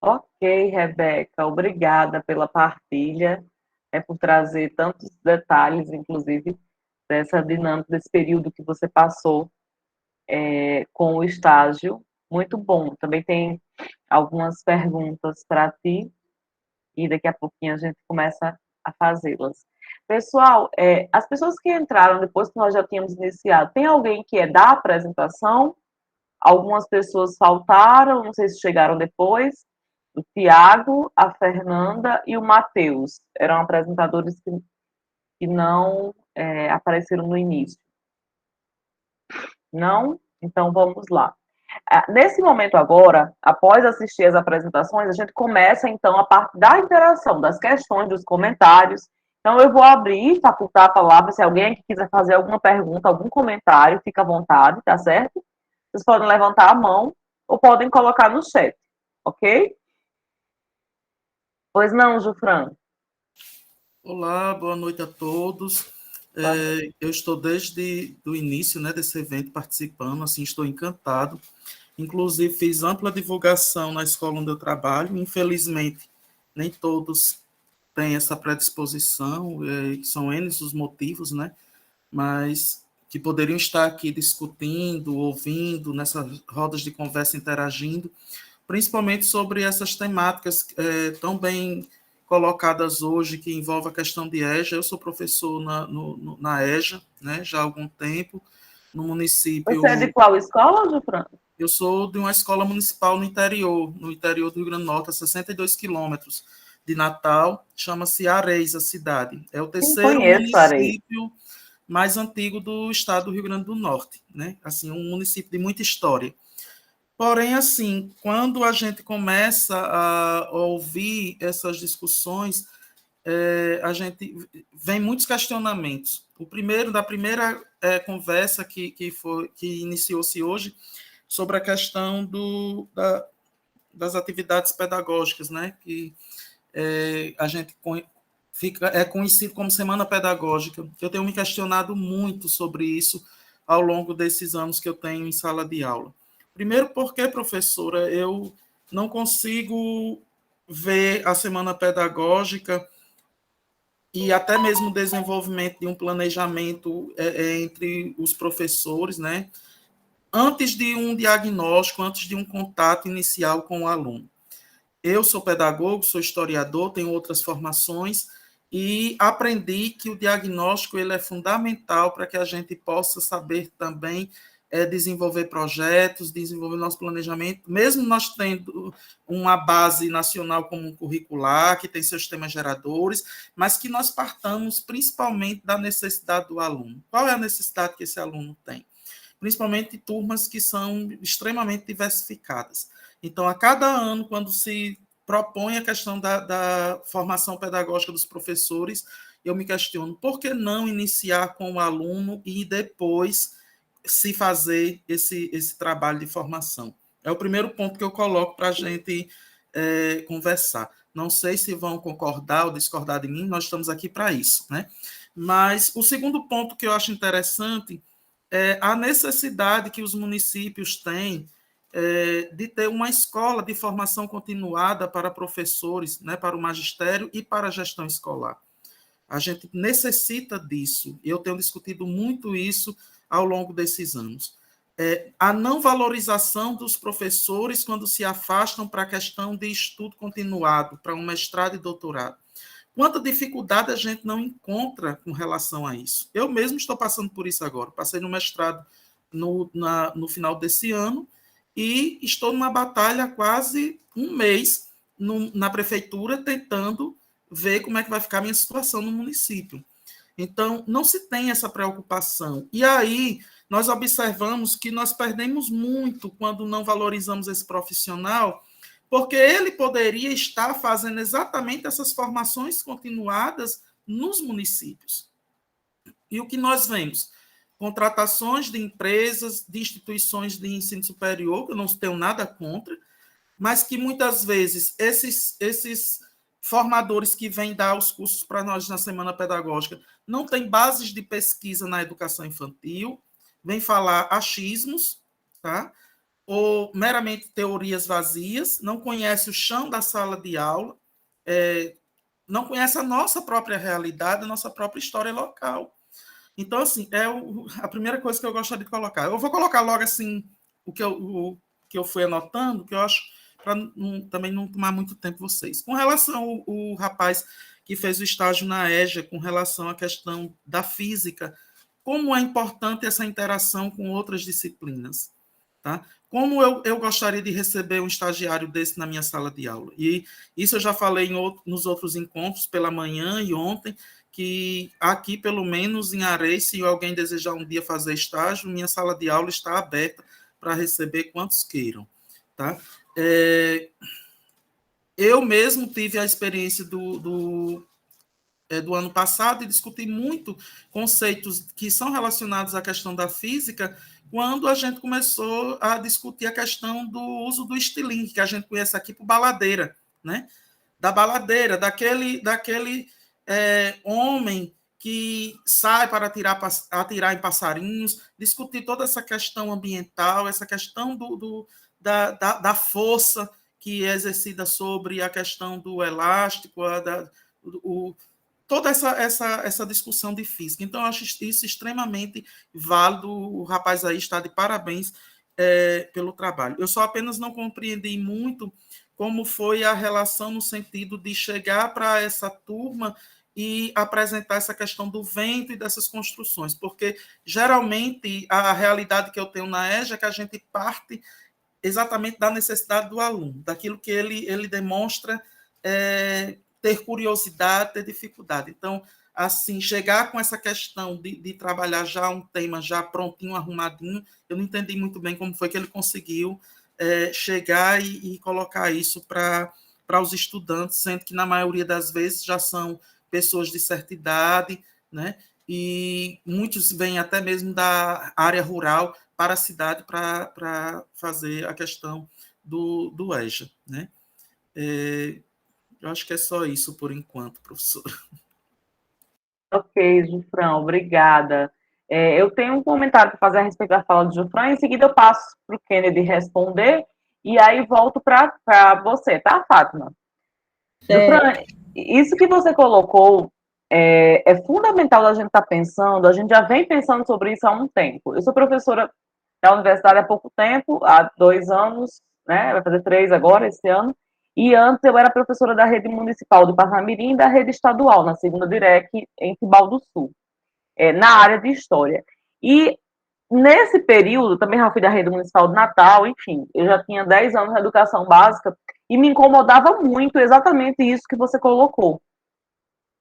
Ok, Rebeca, obrigada pela partilha, por trazer tantos detalhes, inclusive, dessa dinâmica, desse período que você passou com o estágio. Muito bom. Também tem algumas perguntas para ti, e daqui a pouquinho a gente começa a fazê-las. Pessoal, as pessoas que entraram depois que nós já tínhamos iniciado, tem alguém que é da apresentação? Algumas pessoas faltaram, não sei se chegaram depois. O Tiago, a Fernanda e o Matheus eram apresentadores que não apareceram no início. Não? Então vamos lá. Nesse momento agora, após assistir as apresentações, a gente começa então a parte da interação, das questões, dos comentários. Então eu vou abrir, facultar a palavra, se alguém aqui quiser fazer alguma pergunta, algum comentário, fica à vontade, tá certo? Vocês podem levantar a mão ou podem colocar no chat, ok? Pois não, Jufran? Olá, boa noite a todos. Eu estou desde o início, né, desse evento participando, assim, estou encantado. Inclusive, fiz ampla divulgação na escola onde eu trabalho. Infelizmente, nem todos têm essa predisposição, são N os motivos, né, mas que poderiam estar aqui discutindo, ouvindo, nessas rodas de conversa, interagindo, principalmente sobre essas temáticas tão bem colocadas hoje, que envolve a questão de EJA. Eu sou professor na EJA, né, já há algum tempo, no município... Você é de qual escola, Jufran? Eu sou de uma escola municipal no interior do Rio Grande do Norte, a 62 quilômetros de Natal, chama-se Areis, a cidade. É o terceiro município mais antigo do estado do Rio Grande do Norte, né? Assim, um município de muita história. Porém, assim, quando a gente começa a ouvir essas discussões, a gente vem muitos questionamentos. O primeiro, da primeira conversa que iniciou-se hoje, sobre a questão das atividades pedagógicas, né? Que a gente é conhecido como Semana Pedagógica. Eu tenho me questionado muito sobre isso ao longo desses anos que eu tenho em sala de aula. Primeiro porque, professora, eu não consigo ver a Semana Pedagógica e até mesmo o desenvolvimento de um planejamento entre os professores, né? Antes de um diagnóstico, antes de um contato inicial com o aluno. Eu sou pedagogo, sou historiador, tenho outras formações e aprendi que o diagnóstico ele é fundamental para que a gente possa saber também desenvolver projetos, desenvolver nosso planejamento, mesmo nós tendo uma base nacional comum curricular, que tem seus temas geradores, mas que nós partamos principalmente da necessidade do aluno. Qual é a necessidade que esse aluno tem? Principalmente turmas que são extremamente diversificadas. Então, a cada ano, quando se propõe a questão da formação pedagógica dos professores, eu me questiono, por que não iniciar com o aluno e depois se fazer esse trabalho de formação? É o primeiro ponto que eu coloco para a gente conversar. Não sei se vão concordar ou discordar de mim, nós estamos aqui para isso, né? Mas o segundo ponto que eu acho interessante é a necessidade que os municípios têm de ter uma escola de formação continuada para professores, né, para o magistério e para a gestão escolar. A gente necessita disso, e eu tenho discutido muito isso ao longo desses anos. A não valorização dos professores quando se afastam para a questão de estudo continuado, para um mestrado e doutorado. Quanta dificuldade a gente não encontra com relação a isso. Eu mesmo estou passando por isso agora. Passei no mestrado no final desse ano e estou numa batalha há quase um mês na prefeitura tentando ver como é que vai ficar a minha situação no município. Então, não se tem essa preocupação. E aí, nós observamos que nós perdemos muito quando não valorizamos esse profissional, porque ele poderia estar fazendo exatamente essas formações continuadas nos municípios. E o que nós vemos? Contratações de empresas, de instituições de ensino superior, que eu não tenho nada contra, mas que muitas vezes esses formadores que vêm dar os cursos para nós na Semana Pedagógica não têm bases de pesquisa na educação infantil, vêm falar achismos, tá? Ou meramente teorias vazias, não conhece o chão da sala de aula, não conhece a nossa própria realidade, a nossa própria história local. Então, assim, a primeira coisa que eu gostaria de colocar. Eu vou colocar logo, assim, o que eu fui anotando, que eu acho, para também não tomar muito tempo vocês. Com relação ao rapaz que fez o estágio na EJA, com relação à questão da física, como é importante essa interação com outras disciplinas, tá? Como eu gostaria de receber um estagiário desse na minha sala de aula? E isso eu já falei nos outros encontros, pela manhã e ontem, que aqui, pelo menos em Areia, se alguém desejar um dia fazer estágio, minha sala de aula está aberta para receber quantos queiram. Tá? Eu mesmo tive a experiência do ano passado e discuti muito conceitos que são relacionados à questão da física quando a gente começou a discutir a questão do uso do estilingue, que a gente conhece aqui por baladeira, né? Da baladeira, daquele homem que sai para atirar em passarinhos, discutir toda essa questão ambiental, essa questão da força que é exercida sobre a questão do elástico, toda essa discussão de física. Então, eu acho isso extremamente válido. O rapaz aí está de parabéns pelo trabalho. Eu só apenas não compreendi muito como foi a relação no sentido de chegar para essa turma e apresentar essa questão do vento e dessas construções, porque, geralmente, a realidade que eu tenho na EJA é que a gente parte exatamente da necessidade do aluno, daquilo que ele demonstra ter curiosidade, ter dificuldade. Então, assim, chegar com essa questão de trabalhar já um tema já prontinho, arrumadinho, eu não entendi muito bem como foi que ele conseguiu chegar e colocar isso para os estudantes, sendo que, na maioria das vezes, já são pessoas de certa idade, né? E muitos vêm até mesmo da área rural para a cidade para fazer a questão do EJA, né? Eu acho que é só isso por enquanto, professor. Ok, Gilfran, obrigada. Eu tenho um comentário para fazer a respeito da fala do Gilfran, em seguida eu passo para o Kennedy responder, e aí volto para você, tá, Fátima? Gilfran, isso que você colocou é fundamental a gente estar pensando, a gente já vem pensando sobre isso há um tempo. Eu sou professora da universidade há pouco tempo, há 2 anos, né, vai fazer 3 agora, esse ano, e antes eu era professora da rede municipal de Parnamirim e da rede estadual, na segunda Direc, em Tibau do Sul, na área de História. E nesse período, também já fui da rede municipal de Natal, enfim, eu já tinha 10 anos na educação básica, e me incomodava muito exatamente isso que você colocou.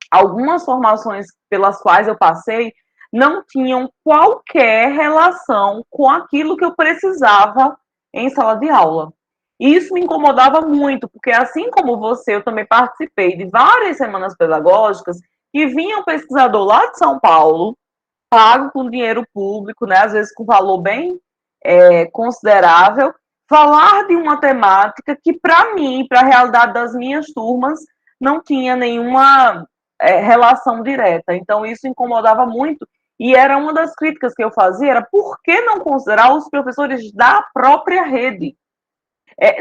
Algumas formações pelas quais eu passei não tinham qualquer relação com aquilo que eu precisava em sala de aula. E isso me incomodava muito, porque assim como você, eu também participei de várias semanas pedagógicas e vinha um pesquisador lá de São Paulo, pago com dinheiro público, né, às vezes com valor bem considerável, falar de uma temática que, para mim, para a realidade das minhas turmas, não tinha nenhuma relação direta. Então, isso incomodava muito. E era uma das críticas que eu fazia, era por que não considerar os professores da própria rede?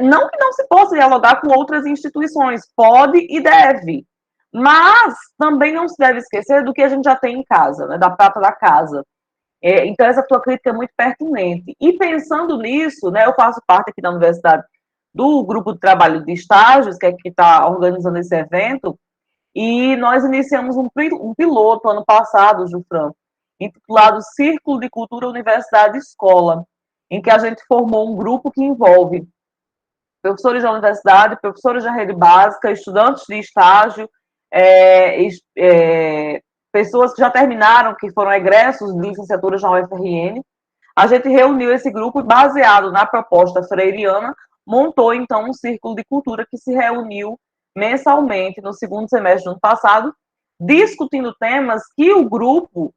Não que não se possa dialogar com outras instituições, pode e deve, mas também não se deve esquecer do que a gente já tem em casa, né, da prata da casa. Então, essa tua crítica é muito pertinente. E pensando nisso, né, eu faço parte aqui da universidade do grupo de trabalho de estágios, que é que está organizando esse evento, e nós iniciamos um piloto ano passado, Jufran, intitulado Círculo de Cultura Universidade Escola, em que a gente formou um grupo que envolve professores da universidade, professores da rede básica, estudantes de estágio, pessoas que já terminaram, que foram egressos de licenciaturas na UFRN. A gente reuniu esse grupo e, baseado na proposta freiriana, montou, então, um círculo de cultura que se reuniu mensalmente no segundo semestre do ano passado, discutindo temas que o grupo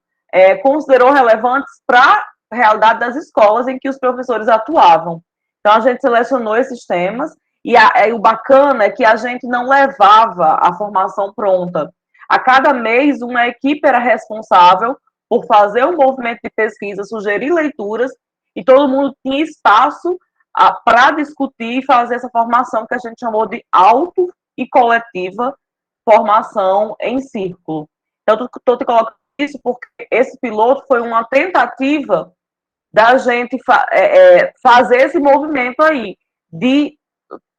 considerou relevantes para a realidade das escolas em que os professores atuavam. Então, a gente selecionou esses temas, e o bacana é que a gente não levava a formação pronta. A cada mês, uma equipe era responsável por fazer um movimento de pesquisa, sugerir leituras, e todo mundo tinha espaço para discutir e fazer essa formação que a gente chamou de auto e coletiva formação em círculo. Então, estou te colocando isso porque esse piloto foi uma tentativa da gente fazer esse movimento aí, de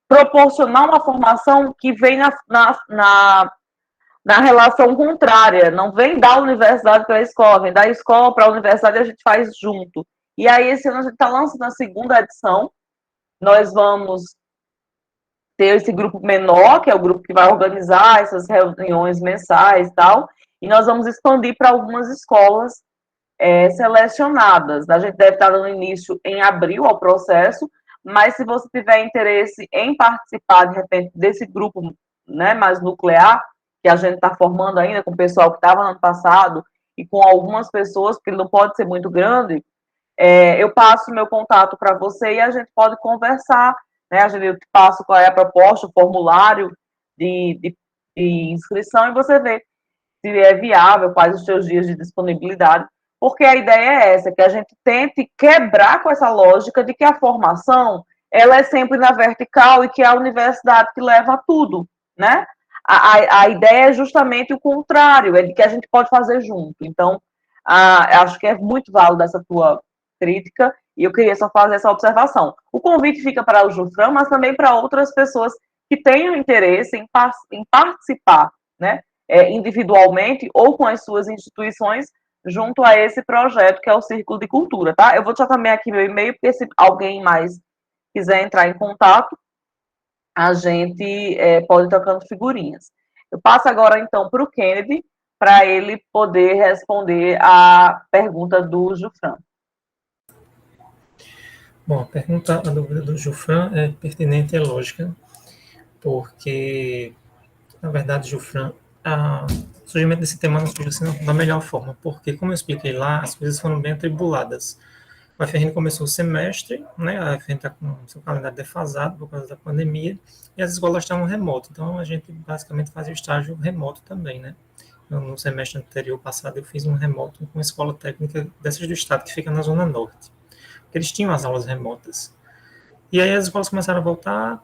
proporcionar uma formação que vem na relação contrária, não vem da universidade para a escola, vem da escola para a universidade e a gente faz junto. E aí, esse ano, a gente está lançando a segunda edição, nós vamos ter esse grupo menor, que é o grupo que vai organizar essas reuniões mensais e tal, e nós vamos expandir para algumas escolas selecionadas. A gente deve estar dando início em abril ao processo, mas se você tiver interesse em participar, de repente, desse grupo, né, mais nuclear, que a gente está formando ainda com o pessoal que estava no ano passado e com algumas pessoas, porque ele não pode ser muito grande, eu passo o meu contato para você e a gente pode conversar, né? Eu te passo qual é a proposta, o formulário de inscrição, e você vê se é viável, quais os seus dias de disponibilidade, porque a ideia é essa, que a gente tente quebrar com essa lógica de que a formação, ela é sempre na vertical e que é a universidade que leva a tudo, né? A ideia é justamente o contrário, é de que a gente pode fazer junto. Então, acho que é muito válido essa tua crítica, e eu queria só fazer essa observação. O convite fica para o Jufran, mas também para outras pessoas que tenham interesse em participar, né, individualmente ou com as suas instituições, junto a esse projeto que é o Círculo de Cultura, tá? Eu vou deixar também aqui meu e-mail, porque se alguém mais quiser entrar em contato, a gente pode ir trocando figurinhas. Eu passo agora, então, para o Kennedy, para ele poder responder a pergunta do Jufran. Bom, a dúvida do Jufran é pertinente e lógica, porque, na verdade, Jufran, o surgimento desse tema não surgiu assim da melhor forma, porque, como eu expliquei lá, as coisas foram bem atribuladas. O FRN começou o semestre, né? A FRN está com o seu calendário defasado por causa da pandemia, e as escolas estavam remoto. Então, a gente basicamente fazia o estágio remoto também, né? No semestre anterior passado, eu fiz um remoto com uma escola técnica dessas do estado, que fica na Zona Norte. Eles tinham as aulas remotas. E aí as escolas começaram a voltar,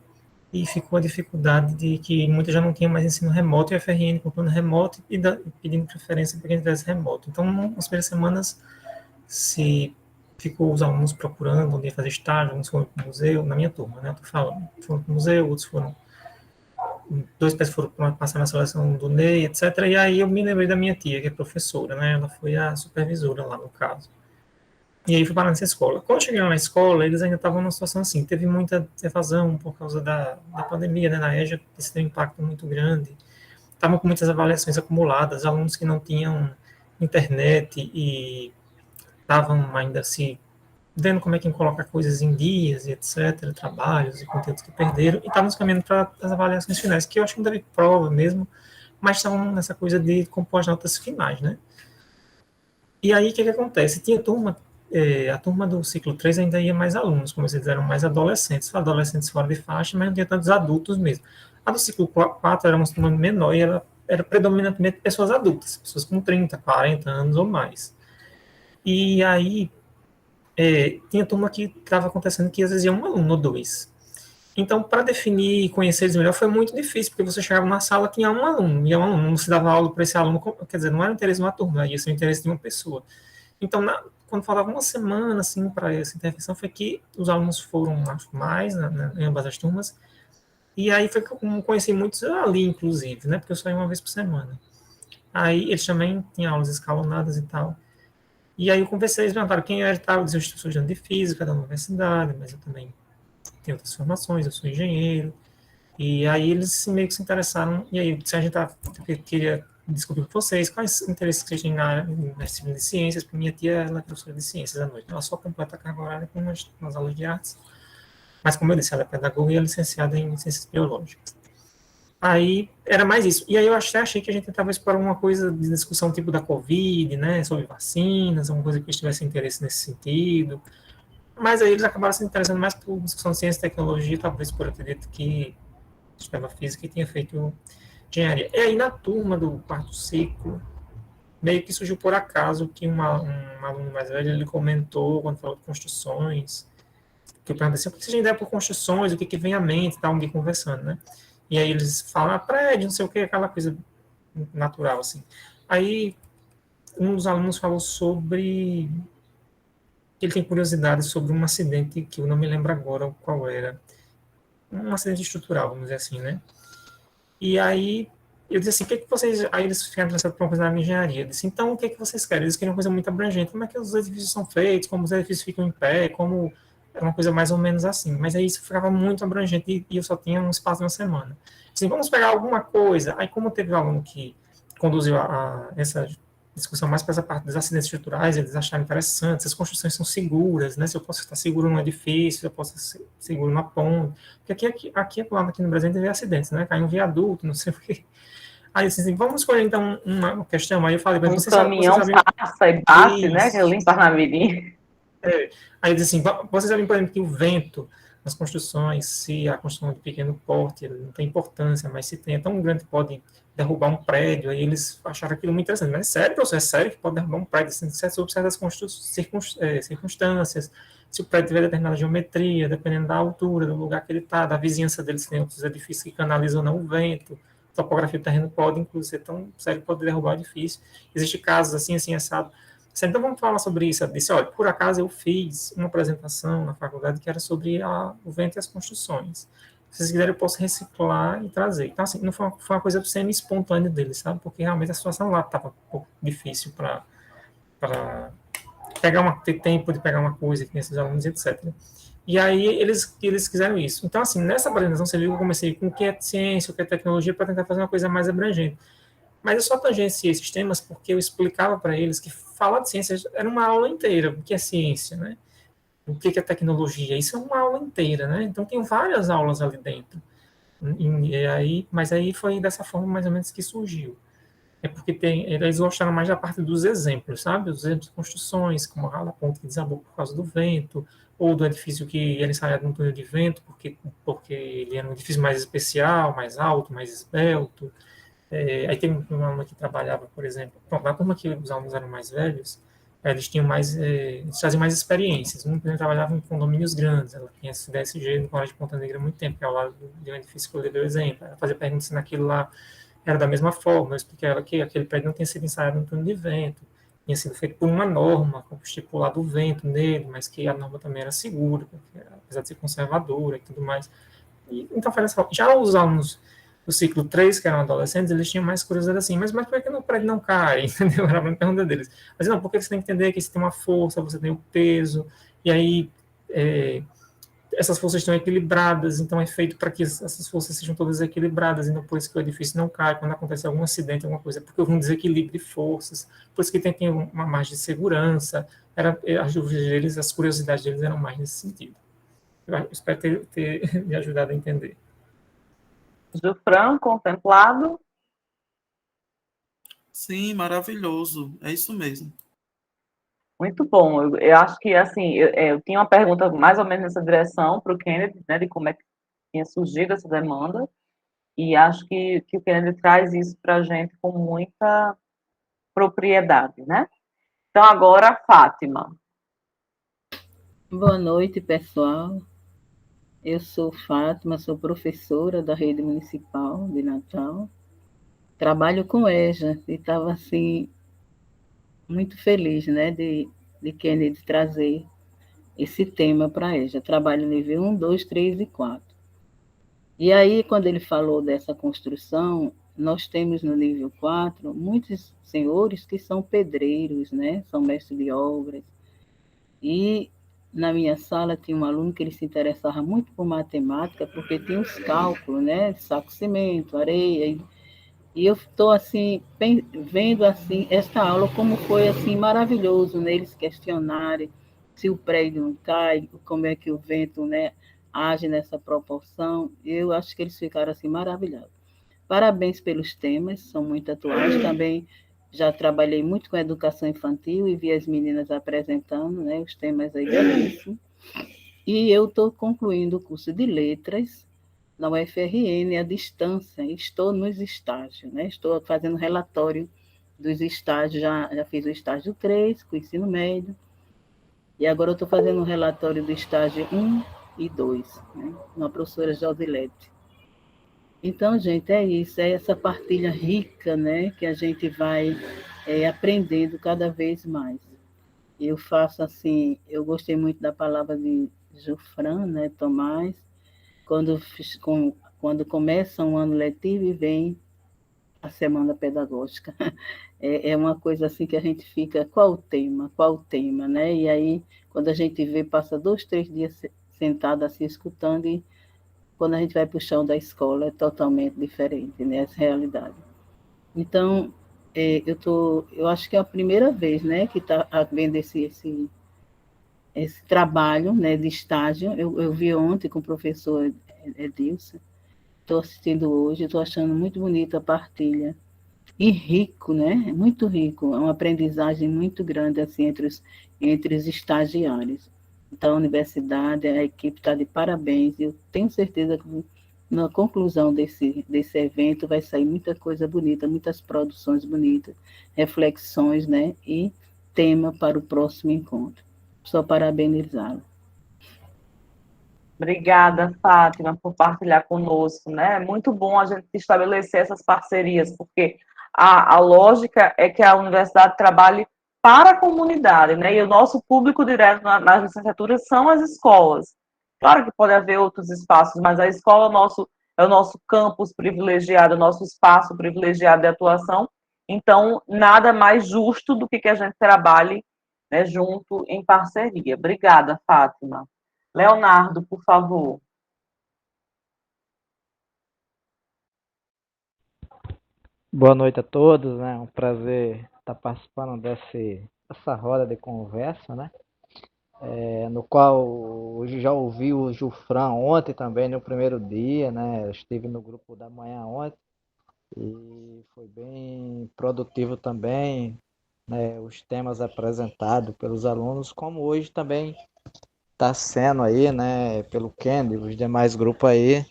e ficou a dificuldade de que muitas já não tinham mais ensino remoto, e a FRN comprando remoto e pedindo preferência para quem tivesse remoto. Então, nas primeiras semanas, se ficou os alunos procurando onde ia fazer estágio, uns foram para o museu, na minha turma, né? Estou falando, foram para o museu, outros foram, dois pés foram passar na seleção do NEI, etc. E aí eu me lembrei da minha tia, que é professora, né? Ela foi a supervisora lá no caso. E aí fui parar nessa escola. Quando eu cheguei lá na escola, eles ainda estavam numa situação assim, teve muita evasão por causa da pandemia, né? Na EJA, isso teve um impacto muito grande. Estavam com muitas avaliações acumuladas, alunos que não tinham internet e estavam ainda se vendo como é que coloca coisas em dias e etc, trabalhos e conteúdos que perderam, e estavam caminhando para as avaliações finais, que eu acho que não teve prova mesmo, mas estavam nessa coisa de compor as notas finais, né? E aí, o que acontece? Tinha turma, a turma do ciclo 3 ainda ia mais alunos, como vocês eram mais adolescentes fora de faixa, mas não tinha tantos adultos mesmo. A do ciclo 4 era uma turma menor e era predominantemente pessoas adultas, pessoas com 30, 40 anos ou mais. E aí, tinha turma que estava acontecendo que às vezes ia um aluno ou dois. Então, para definir e conhecer eles melhor foi muito difícil, porque você chegava na sala, tinha um aluno, e um aluno, não se dava aula para esse aluno, quer dizer, não era o interesse de uma turma, ia ser o interesse de uma pessoa. Então, quando faltava uma semana, assim, para essa intervenção, foi que os alunos foram mais, em ambas as turmas, e aí foi que eu conheci muitos ali, inclusive, né, porque eu só ia uma vez por semana. Aí eles também tinham aulas escalonadas e tal. E aí eu conversei, eles perguntaram quem era e tal, eu disse, eu estou estudando de física da universidade, mas eu também tenho outras formações, eu sou engenheiro. E aí eles meio que se interessaram, e aí se a gente queria descobrir com vocês quais interesses que vocês têm nesse tipo de ciências, porque minha tia ela é professora de ciências à noite, ela só completa a carga horária com nas aulas de artes, mas como eu disse, ela é pedagoga e é licenciada em ciências biológicas. Aí era mais isso. E aí eu achei que a gente tentava explorar uma coisa de discussão tipo da Covid, né, sobre vacinas, alguma coisa que eles tivessem interesse nesse sentido. Mas aí eles acabaram se interessando mais por discussão de ciência e tecnologia, talvez por eu ter dito que estudava física e tinha feito engenharia. E aí na turma do quarto ciclo, meio que surgiu por acaso que um aluno mais velho, ele comentou, quando falou de construções, que eu perguntei assim, o que você tem ideia por construções, o que vem à mente, tá, um dia conversando, né? E aí eles falam, prédio, não sei o que, aquela coisa natural, assim. Aí um dos alunos falou sobre... Ele tem curiosidade sobre um acidente que eu não me lembro agora qual era. Um acidente estrutural, vamos dizer assim, né? E aí eu disse assim, o que vocês... Aí eles ficaram interessados por uma coisa na engenharia. Eu disse, então, o que vocês querem? Eles queriam uma coisa muito abrangente. Como é que os edifícios são feitos? Como os edifícios ficam em pé? Como... Era uma coisa mais ou menos assim. Mas aí isso ficava muito abrangente e eu só tinha um espaço de uma semana. Assim, vamos pegar alguma coisa. Aí como teve um aluno que conduziu essa discussão mais para essa parte dos acidentes estruturais, eles acharam interessante, se as construções são seguras, né? Se eu posso estar seguro num edifício, se eu posso estar seguro na ponte. Porque aqui no Brasil teve acidentes, né? Caiu um viaduto, não sei o quê. Aí assim, vamos escolher então uma questão. Aí eu falei, mas Um caminhão passa e bate, né? Que ali em Parnamirim. Aí diz assim, vocês sabem, por exemplo, que o vento nas construções, se a construção de pequeno porte não tem importância, mas se tem, é tão grande que pode derrubar um prédio, aí eles acharam aquilo muito interessante. Mas é sério, professor, é sério que pode derrubar um prédio, assim, sob certas circunstâncias, se o prédio tiver determinada geometria, dependendo da altura, do lugar que ele está, da vizinhança dele, se tem outros edifícios que canalizam ou não o vento, a topografia do terreno pode, inclusive, ser tão sério que pode derrubar o edifício. Existem casos assim, assado. Então vamos falar sobre isso. Eu disse, olha, por acaso eu fiz uma apresentação na faculdade que era sobre o vento e as construções. Se vocês quiserem, eu posso reciclar e trazer. Então, assim, não foi uma coisa semi-espontânea deles, sabe? Porque realmente a situação lá estava um pouco difícil para ter tempo de pegar uma coisa que esses alunos, etc. E aí eles quiseram isso. Então, assim, nessa apresentação, você viu que eu comecei com o que é ciência, o que é tecnologia, para tentar fazer uma coisa mais abrangente. Mas eu só tangenciei esses temas porque eu explicava para eles que falar de ciência era uma aula inteira. O que é ciência, né? O que é tecnologia? Isso é uma aula inteira, né? Então tem várias aulas ali dentro. Mas aí foi dessa forma mais ou menos que surgiu. é porque eles gostaram mais da parte dos exemplos, sabe? Os exemplos de construções, como a ponte que desabou por causa do vento, ou do edifício que era ensaiado no túnel de vento, porque ele era um edifício mais especial, mais alto, mais esbelto. Aí tem uma aluna que trabalhava, por exemplo, na turma que os alunos eram mais velhos, eles tinham mais, eles faziam mais experiências. Um, por exemplo, trabalhava em condomínios grandes, ela tinha esse DSG no Colégio de Ponta Negra há muito tempo, que é ao lado de um edifício que eu levei o exemplo. Ela fazia perguntas se naquilo lá era da mesma forma. Eu expliquei a ela que aquele prédio não tinha sido ensaiado no túnel de vento, tinha sido feito por uma norma, com estipulado o vento nele, mas que a norma também era segura, apesar de ser conservadora e tudo mais. Então, já os alunos do ciclo 3 que eram adolescentes, eles tinham mais curiosidade assim, mas por que o prédio não cai? Entendeu? Era a pergunta deles. Mas não, porque você tem que entender que você tem uma força, você tem o peso, e aí essas forças estão equilibradas, então é feito para que essas forças sejam todas equilibradas, e não por isso que o edifício não cai, quando acontece algum acidente, alguma coisa, porque houve um desequilíbrio de forças, por isso que tem uma margem de segurança, as dúvidas deles, as curiosidades deles eram mais nesse sentido. Eu espero ter me ajudado a entender. Gilfran, contemplado? Sim, maravilhoso. É isso mesmo. Muito bom. Eu acho que, assim, eu tinha uma pergunta mais ou menos nessa direção para o Kennedy, né, de como é que tinha surgido essa demanda, e acho que o Kennedy traz isso para a gente com muita propriedade, né? Então, agora, Fátima. Boa noite, pessoal. Eu sou Fátima, sou professora da Rede Municipal de Natal. Trabalho com EJA e estava assim muito feliz, né, de Kennedy trazer esse tema para a EJA. Trabalho nível 1, 2, 3 e 4. E aí, quando ele falou dessa construção, nós temos no nível 4 muitos senhores que são pedreiros, né, são mestres de obras. E na minha sala tinha um aluno que ele se interessava muito por matemática, porque tinha os cálculos, né? Saco cimento, areia. E eu estou assim, vendo assim, esta aula como foi assim maravilhoso neles questionarem se o prédio cai, como é que o vento, né, age nessa proporção. Eu acho que eles ficaram assim maravilhados. Parabéns pelos temas, são muito atuais. Também já trabalhei muito com educação infantil e vi as meninas apresentando, né, os temas aí belíssimos. E eu estou concluindo o curso de letras na UFRN à distância. Estou nos estágios, né? Estou fazendo relatório dos estágios, já fiz o estágio 3, com o ensino médio, e agora eu estou fazendo um relatório do estágio 1 e 2, né? Com a professora Josilete. Então, gente, é isso, é essa partilha rica, né, que a gente vai aprendendo cada vez mais. Eu faço assim, eu gostei muito da palavra de Jufran, né, Tomás, quando começa um ano letivo e vem a semana pedagógica. É uma coisa assim que a gente fica, qual o tema, né? E aí, quando a gente vê, passa 2, 3 dias sentado assim, escutando, e quando a gente vai para o chão da escola é totalmente diferente, né, essa realidade. Então, eu acho que é a primeira vez, né, que está havendo esse trabalho, né, de estágio. Eu vi ontem com o professor Edilson, estou assistindo hoje, estou achando muito bonita a partilha. E rico, né? Muito rico, é uma aprendizagem muito grande assim entre os estagiários. Então, a universidade, a equipe está de parabéns, e eu tenho certeza que na conclusão desse evento vai sair muita coisa bonita, muitas produções bonitas, reflexões, né? E tema para o próximo encontro. Só parabenizá-lo. Obrigada, Fátima, por partilhar conosco, né? É muito bom a gente estabelecer essas parcerias, porque a lógica é que a universidade trabalhe para a comunidade, né? E o nosso público direto nas licenciaturas são as escolas. Claro que pode haver outros espaços, mas a escola é o nosso campus privilegiado, o nosso espaço privilegiado de atuação. Então, nada mais justo do que a gente trabalhe, né, junto em parceria. Obrigada, Fátima. Leonardo, por favor. Boa noite a todos, né? Um prazer estar participando dessa roda de conversa, né? No qual eu já ouvi o Gilfran ontem também, no primeiro dia, né? Eu estive no grupo da manhã ontem e foi bem produtivo também, né, os temas apresentados pelos alunos, como hoje também está sendo aí, né, pelo Kendi e os demais grupos aí.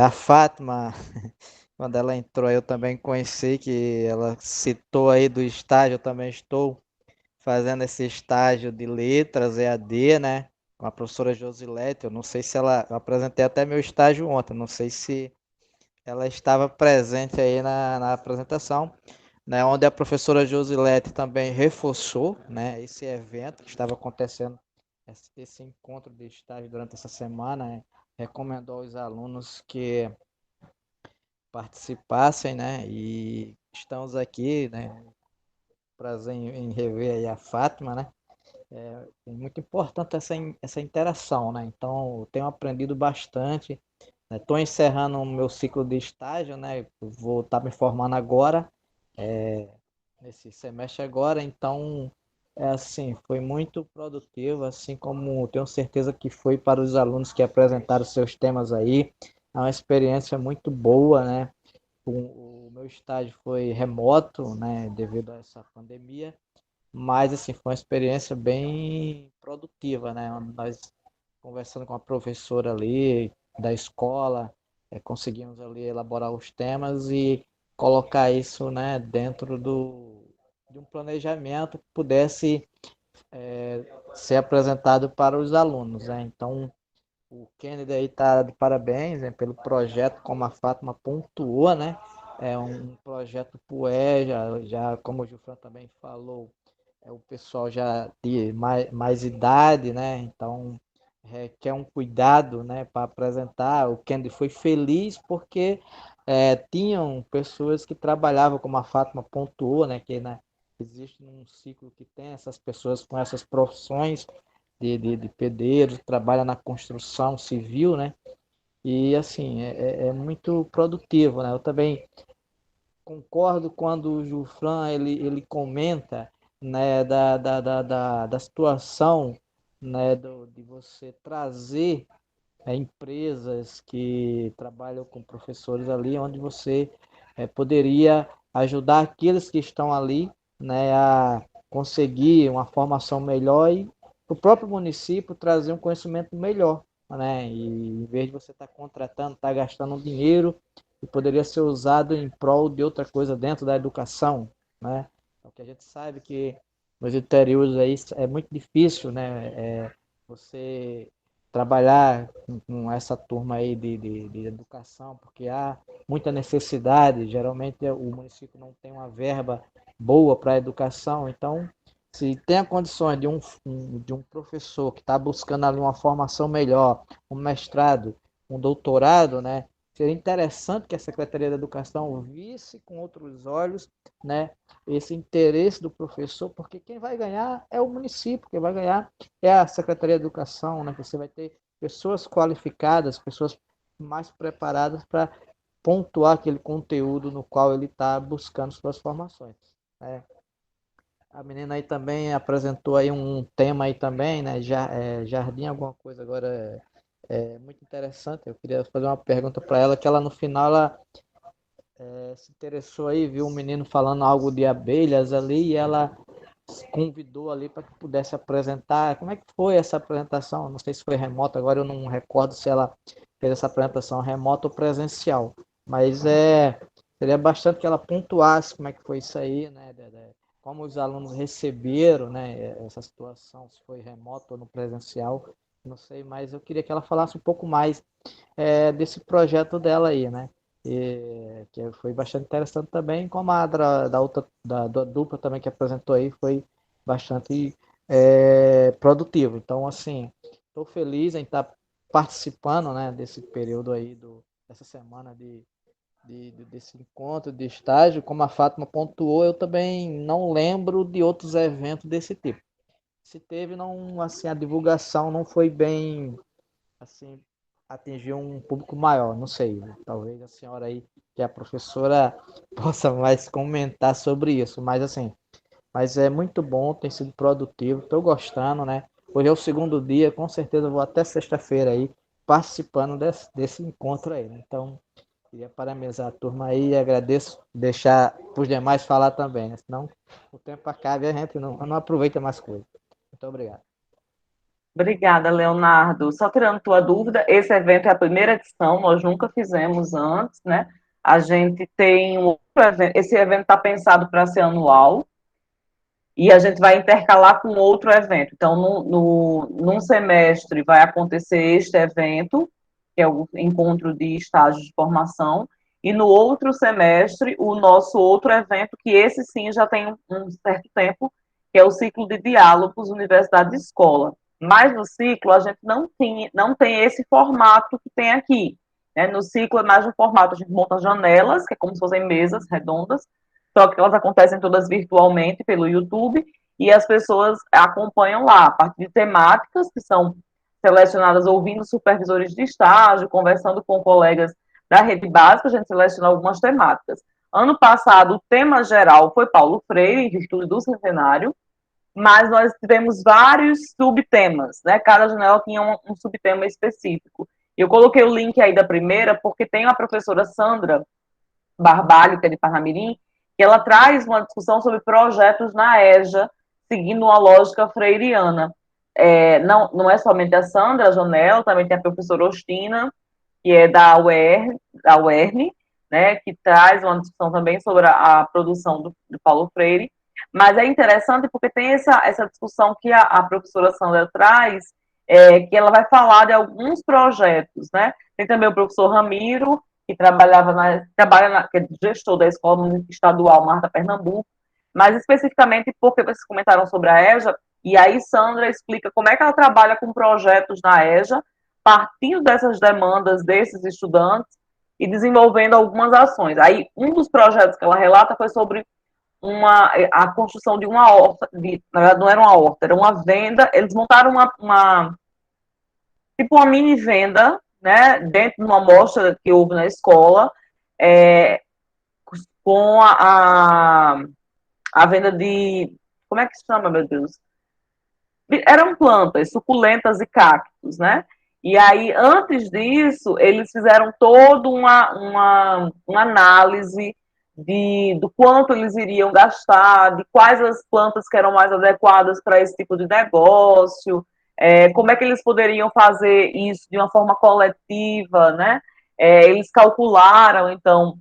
A Fátima, quando ela entrou, eu também conheci, que ela citou aí do estágio, eu também estou fazendo esse estágio de letras EAD, né, com a professora Josilete. Eu não sei se ela, eu apresentei até meu estágio ontem, não sei se ela estava presente aí na apresentação, né, onde a professora Josilete também reforçou, né, esse evento que estava acontecendo, esse encontro de estágio durante essa semana, né, recomendou aos alunos que participassem, né, e estamos aqui, né, prazer em rever aí a Fátima, né, é muito importante essa interação, né, então eu tenho aprendido bastante. Estou encerrando o meu ciclo de estágio, né? Vou estar me formando agora, nesse semestre agora, então é assim, foi muito produtivo, assim como tenho certeza que foi para os alunos que apresentaram seus temas aí. É uma experiência muito boa, né? O meu estágio foi remoto, né? Devido a essa pandemia, mas assim, foi uma experiência bem produtiva, né? Nós conversando com a professora ali da escola, conseguimos ali elaborar os temas e colocar isso, né, dentro de um planejamento que pudesse ser apresentado para os alunos, né? Então, o Kennedy aí está de parabéns, né, pelo projeto, como a Fátima pontuou, né? É um projeto PUE, já como o Gilfran também falou, o pessoal já de mais idade, né? Então requer um cuidado, né, para apresentar. O Kennedy foi feliz porque tinham pessoas que trabalhavam, como a Fátima pontuou, né, que né, existe um ciclo que tem essas pessoas com essas profissões de pedreiros, trabalha na construção civil, né? E assim, é muito produtivo, né? Eu também concordo quando o Gilfran ele comenta, né, da situação, né, de você trazer empresas que trabalham com professores ali, onde você poderia ajudar aqueles que estão ali, né, a conseguir uma formação melhor e o próprio município trazer um conhecimento melhor, né? E em vez de você estar contratando, estar gastando um dinheiro que poderia ser usado em prol de outra coisa dentro da educação, né? Porque a gente sabe que nos interiores aí é muito difícil, né? Você trabalhar com essa turma aí de educação, porque há muita necessidade, geralmente o município não tem uma verba boa para a educação, então se tem a condições de um professor que está buscando ali uma formação melhor, um mestrado, um doutorado, né, seria interessante que a Secretaria da Educação visse com outros olhos, né, esse interesse do professor, porque quem vai ganhar é o município, quem vai ganhar é a Secretaria de Educação, né? Você vai ter pessoas qualificadas, pessoas mais preparadas para pontuar aquele conteúdo no qual ele está buscando suas formações. Né? A menina aí também apresentou aí um tema aí também, né? Jardim, alguma coisa agora muito interessante. Eu queria fazer uma pergunta para ela, que ela no final ela se interessou aí, viu um menino falando algo de abelhas ali e ela convidou ali para que pudesse apresentar. Como é que foi essa apresentação? Não sei se foi remota, agora eu não recordo se ela fez essa apresentação remota ou presencial, mas seria bastante que ela pontuasse como é que foi isso aí, né? Como os alunos receberam, né, essa situação, se foi remoto ou no presencial, não sei, mas eu queria que ela falasse um pouco mais desse projeto dela aí, né? Que foi bastante interessante também, como a da outra da dupla também que apresentou aí foi bastante produtivo. Então, assim, estou feliz em estar participando, né, desse período aí dessa semana desse encontro de estágio. Como a Fátima pontuou, eu também não lembro de outros eventos desse tipo. Se teve, não, assim, a divulgação não foi bem assim, atingir um público maior, não sei, né? Talvez a senhora aí, que é a professora, possa mais comentar sobre isso, mas assim, mas é muito bom, tem sido produtivo, estou gostando, né? Hoje é o segundo dia, com certeza vou até sexta-feira aí, participando desse encontro aí, né? Então, Queria parabenizar a turma aí e agradeço deixar para os demais falar também, né? Senão o tempo acaba e a gente não aproveita mais coisas. Muito obrigado. Obrigada, Leonardo. Só tirando tua dúvida, esse evento é a primeira edição, nós nunca fizemos antes, né? A gente tem um outro evento, esse evento está pensado para ser anual, e a gente vai intercalar com outro evento. Então, num semestre vai acontecer este evento, que é o encontro de estágios de formação, e no outro semestre, o nosso outro evento, que esse sim já tem um certo tempo, que é o ciclo de diálogos Universidade e Escola. Mas no ciclo, a gente não tem esse formato que tem aqui. Né? No ciclo é mais um formato, a gente monta janelas, que é como se fossem mesas redondas, só que elas acontecem todas virtualmente pelo YouTube, e as pessoas acompanham lá, a partir de temáticas que são selecionadas ouvindo supervisores de estágio, conversando com colegas da rede básica, a gente seleciona algumas temáticas. Ano passado, o tema geral foi Paulo Freire, em virtude do centenário, mas nós tivemos vários subtemas, né? Cada janela tinha um subtema específico. Eu coloquei o link aí da primeira, porque tem a professora Sandra Barbalho, que é de Parnamirim, que ela traz uma discussão sobre projetos na EJA, seguindo uma lógica freiriana. Não é somente a Sandra Janel, também tem a professora Ostina, que é da UERN, né, que traz uma discussão também sobre a produção do Paulo Freire. Mas é interessante porque tem essa discussão que a professora Sandra traz, que ela vai falar de alguns projetos, né? Tem também o professor Ramiro, que que é gestor da Escola Estadual Marta Pernambuco, mas especificamente porque vocês comentaram sobre a EJA, e aí Sandra explica como é que ela trabalha com projetos na EJA, partindo dessas demandas desses estudantes e desenvolvendo algumas ações. Aí, um dos projetos que ela relata foi sobre a construção de uma horta, na verdade não era uma horta, era uma venda, eles montaram tipo uma mini venda, né, dentro de uma mostra que houve na escola, é, com a venda de, como é que se chama, meu Deus? Eram plantas, suculentas e cactos, né? E aí, antes disso, eles fizeram toda uma análise do quanto eles iriam gastar, de quais as plantas que eram mais adequadas para esse tipo de negócio, como é que eles poderiam fazer isso de uma forma coletiva, né? Eles calcularam, então,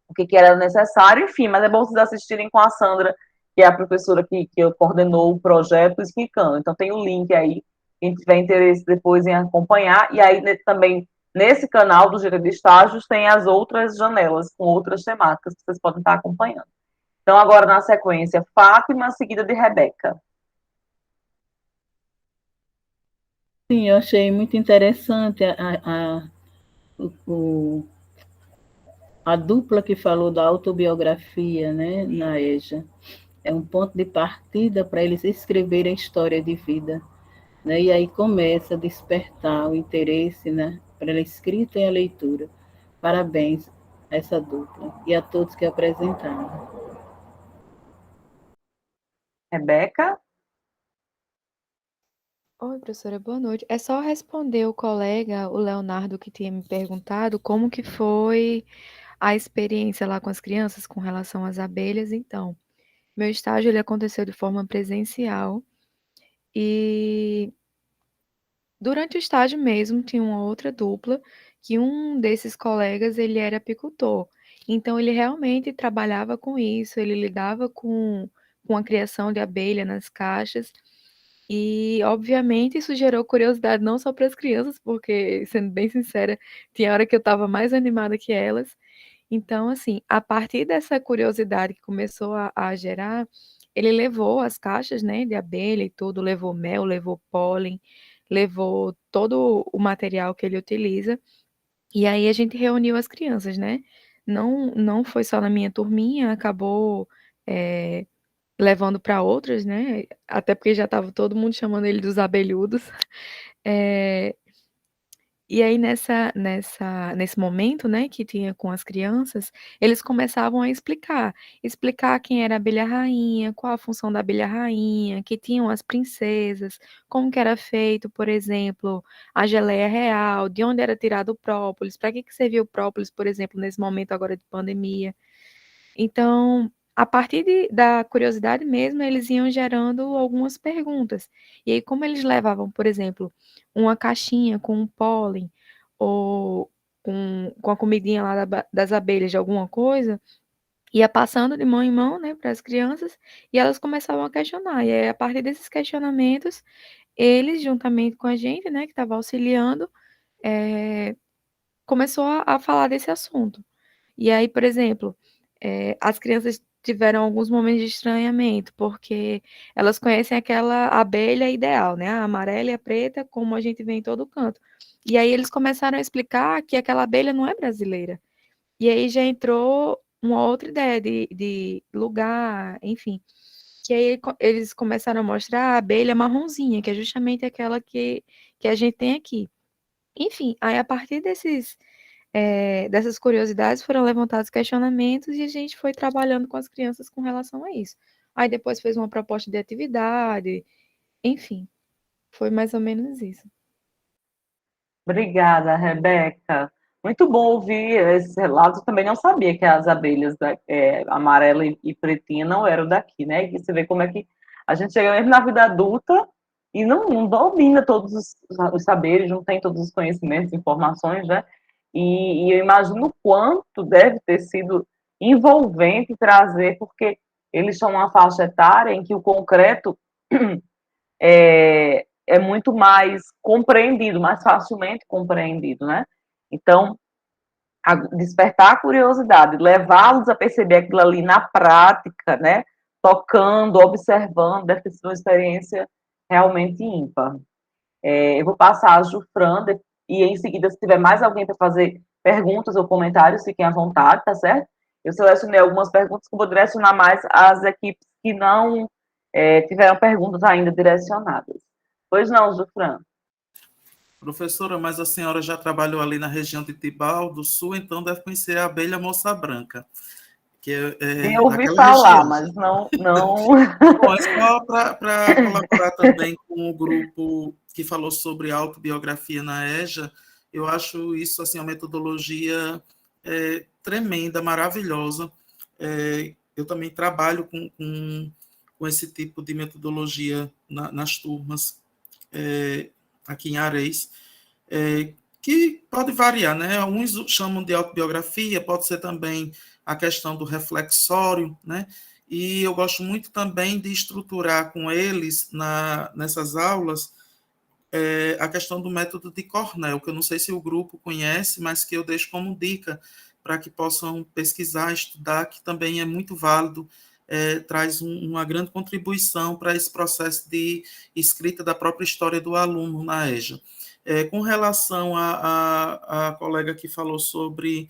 o que era necessário, enfim, mas é bom vocês assistirem com a Sandra, que é a professora que coordenou o projeto, explicando. Então, tem o link aí, quem tiver interesse depois em acompanhar, e aí também, nesse canal do Giro de Estágios, tem as outras janelas, com outras temáticas que vocês podem estar acompanhando. Então, agora, na sequência, Fátima, seguida de Rebeca. Sim, eu achei muito interessante a dupla que falou da autobiografia, né, na EJA. É um ponto de partida para eles escreverem a história de vida, né? E aí começa a despertar o interesse, né, pela escrita e a leitura. Parabéns a essa dupla e a todos que apresentaram. Rebeca? Oi, professora, boa noite. É só responder o colega, o Leonardo, que tinha me perguntado como que foi a experiência lá com as crianças com relação às abelhas. Então, meu estágio ele aconteceu de forma presencial e durante o estágio mesmo tinha uma outra dupla que um desses colegas ele era apicultor. Então, ele realmente trabalhava com isso, ele lidava com a criação de abelha nas caixas. E, obviamente, isso gerou curiosidade não só para as crianças, porque, sendo bem sincera, tinha hora que eu estava mais animada que elas. Então, assim, a partir dessa curiosidade que começou a gerar, ele levou as caixas, né, de abelha e tudo, levou mel, levou pólen, levou todo o material que ele utiliza. E aí a gente reuniu as crianças, né? Não foi só na minha turminha, acabou. Levando para outras, né? Até porque já estava todo mundo chamando ele dos abelhudos. É, E aí, nesse momento, né, que tinha com as crianças, eles começavam a explicar quem era a abelha rainha, qual a função da abelha rainha, que tinham as princesas, como que era feito, por exemplo, a geleia real, de onde era tirado o própolis, para que servia o própolis, por exemplo, nesse momento agora de pandemia. Então, a partir da curiosidade mesmo, eles iam gerando algumas perguntas. E aí, como eles levavam, por exemplo, uma caixinha com um pólen, ou com a comidinha lá das abelhas de alguma coisa, ia passando de mão em mão, né, para as crianças, e elas começavam a questionar. E aí, a partir desses questionamentos, eles, juntamente com a gente, né, que estava auxiliando, começou a falar desse assunto. E aí, por exemplo, as crianças tiveram alguns momentos de estranhamento, porque elas conhecem aquela abelha ideal, né? A amarela e a preta, como a gente vê em todo canto. E aí eles começaram a explicar que aquela abelha não é brasileira. E aí já entrou uma outra ideia de lugar, enfim. Que aí eles começaram a mostrar a abelha marronzinha, que é justamente aquela que a gente tem aqui. Enfim, aí a partir dessas curiosidades foram levantados questionamentos e a gente foi trabalhando com as crianças com relação a isso. Aí depois fez uma proposta de atividade, enfim, foi mais ou menos isso. Obrigada, Rebeca. Muito bom ouvir esse relato. Eu também não sabia que as abelhas amarela e pretinha não eram daqui, né? E você vê como é que a gente chega mesmo na vida adulta e não domina todos os saberes, não tem todos os conhecimentos, informações, né? E eu imagino o quanto deve ter sido envolvente trazer, porque eles são uma faixa etária em que o concreto é muito mais compreendido, mais facilmente compreendido, né? Então, despertar a curiosidade, levá-los a perceber aquilo ali na prática, né? Tocando, observando, deve ter sido uma experiência realmente ímpar. Eu vou passar a Jufran e em seguida, se tiver mais alguém para fazer perguntas ou comentários, fiquem à vontade, tá certo? Eu selecionei algumas perguntas que eu vou direcionar mais às equipes que não tiveram perguntas ainda direcionadas. Pois não, Jufran. Professora, mas a senhora já trabalhou ali na região de Tibau do Sul, então deve conhecer a abelha moça branca, que Eu ouvi aquela falar, região. mas não. Bom, é só para colaborar também com o grupo que falou sobre autobiografia na EJA, eu acho isso assim, uma metodologia tremenda, maravilhosa. Eu também trabalho com esse tipo de metodologia nas turmas aqui em Areis, que pode variar, né? Alguns chamam de autobiografia, pode ser também a questão do reflexório, né? E eu gosto muito também de estruturar com eles, nessas aulas, a questão do método de Cornell, que eu não sei se o grupo conhece, mas que eu deixo como dica para que possam pesquisar, estudar, que também é muito válido, traz uma grande contribuição para esse processo de escrita da própria história do aluno na EJA. Com relação à colega que falou sobre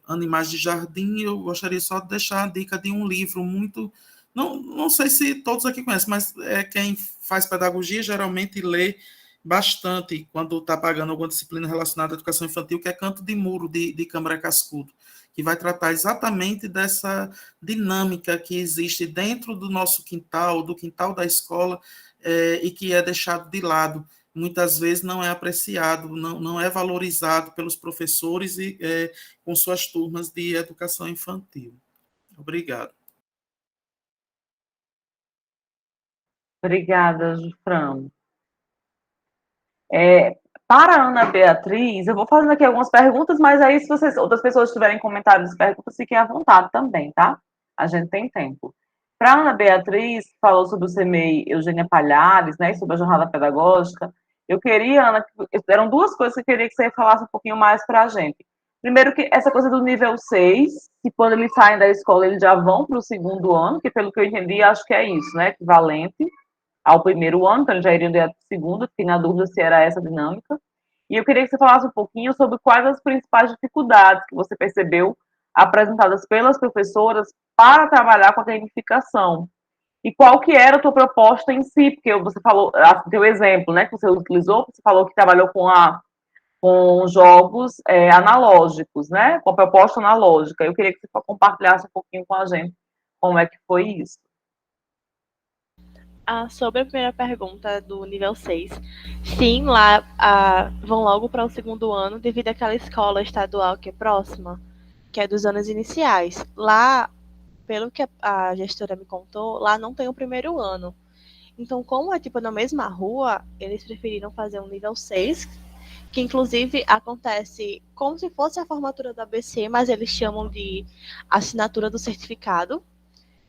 animais de jardim, eu gostaria só de deixar a dica de um livro muito... Não sei se todos aqui conhecem, mas quem faz pedagogia geralmente lê bastante quando está pagando alguma disciplina relacionada à educação infantil, que é Canto de Muro, de Câmara Cascudo, que vai tratar exatamente dessa dinâmica que existe dentro do nosso quintal, do quintal da escola, e que é deixado de lado. Muitas vezes não é apreciado, não é valorizado pelos professores e com suas turmas de educação infantil. Obrigado. Obrigada, Jufran. Para a Ana Beatriz, eu vou fazendo aqui algumas perguntas, mas aí, se outras pessoas tiverem comentários e perguntas, fiquem à vontade também, tá? A gente tem tempo. Para a Ana Beatriz, que falou sobre o CMEI Eugênia Palhares, né, sobre a jornada pedagógica, eu queria, Ana, eram duas coisas que eu queria que você falasse um pouquinho mais para a gente. Primeiro, que essa coisa do nível 6, que quando eles saem da escola, eles já vão para o segundo ano, que pelo que eu entendi, acho que é isso, né, equivalente ao primeiro ano, então eles já iriam direto para o segundo, fiquei na dúvida se era essa a dinâmica. E eu queria que você falasse um pouquinho sobre quais as principais dificuldades que você percebeu apresentadas pelas professoras para trabalhar com a gamificação. E qual que era a tua proposta em si, porque você falou, teu exemplo, né, que você utilizou, você falou que trabalhou com com jogos analógicos, né? Com a proposta analógica. Eu queria que você compartilhasse um pouquinho com a gente como é que foi isso. Sobre a primeira pergunta do nível 6, sim, lá vão logo para o segundo ano, devido àquela escola estadual que é próxima, que é dos anos iniciais. Lá, pelo que a gestora me contou, lá não tem o primeiro ano. Então, como é tipo na mesma rua, eles preferiram fazer um nível 6, que inclusive acontece como se fosse a formatura do ABC, mas eles chamam de assinatura do certificado,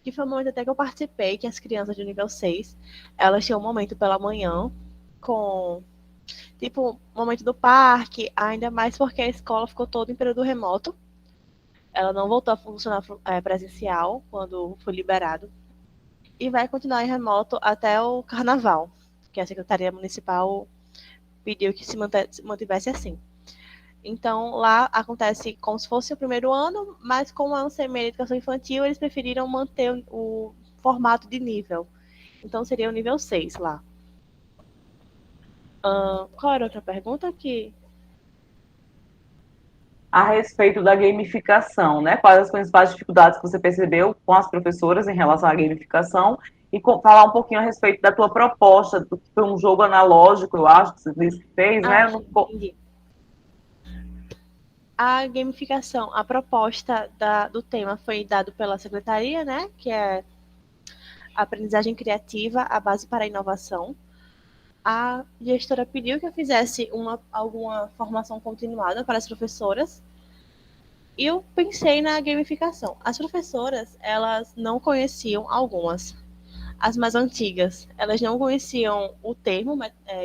que foi um momento até que eu participei, que as crianças de nível 6, elas tinham um momento pela manhã, com, tipo, um momento do parque, ainda mais porque a escola ficou toda em período remoto. Ela não voltou a funcionar presencial quando foi liberado. E vai continuar em remoto até o carnaval, que a Secretaria Municipal pediu que se mantivesse assim. Então, lá acontece como se fosse o primeiro ano, mas como é um semi educação infantil, eles preferiram manter o formato de nível. Então, seria o nível 6 lá. Qual era a outra pergunta aqui? A respeito da gamificação, né? Quais as principais dificuldades que você percebeu com as professoras em relação à gamificação e falar um pouquinho a respeito da tua proposta, do que foi um jogo analógico, eu acho que você disse que fez, né? Entendi. A gamificação, a proposta do tema foi dado pela secretaria, né? Que é aprendizagem criativa, a base para a inovação. A gestora pediu que eu fizesse alguma formação continuada para as professoras. E eu pensei na gamificação. As professoras, elas não conheciam algumas. As mais antigas, elas não conheciam o termo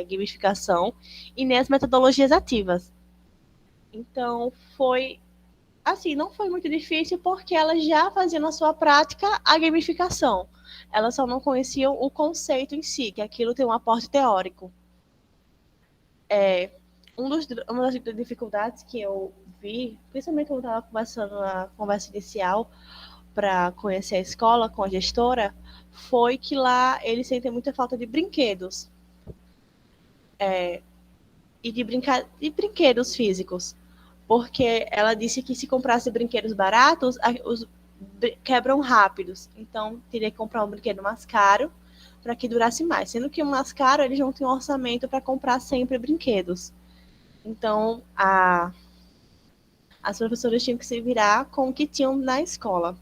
gamificação e nem as metodologias ativas. Então, não foi muito difícil porque elas já faziam na sua prática a gamificação. Elas só não conheciam o conceito em si, que aquilo tem um aporte teórico. Uma das dificuldades que eu vi, principalmente quando eu estava conversando na conversa inicial para conhecer a escola com a gestora, foi que lá eles sentem muita falta de brinquedos. E de brinquedos físicos. Porque ela disse que se comprasse brinquedos baratos, os quebram rápidos. Então, teria que comprar um brinquedo mais caro para que durasse mais. Sendo que o mais caro, eles não têm um orçamento para comprar sempre brinquedos. Então, as professoras tinham que se virar com o que tinham na escola.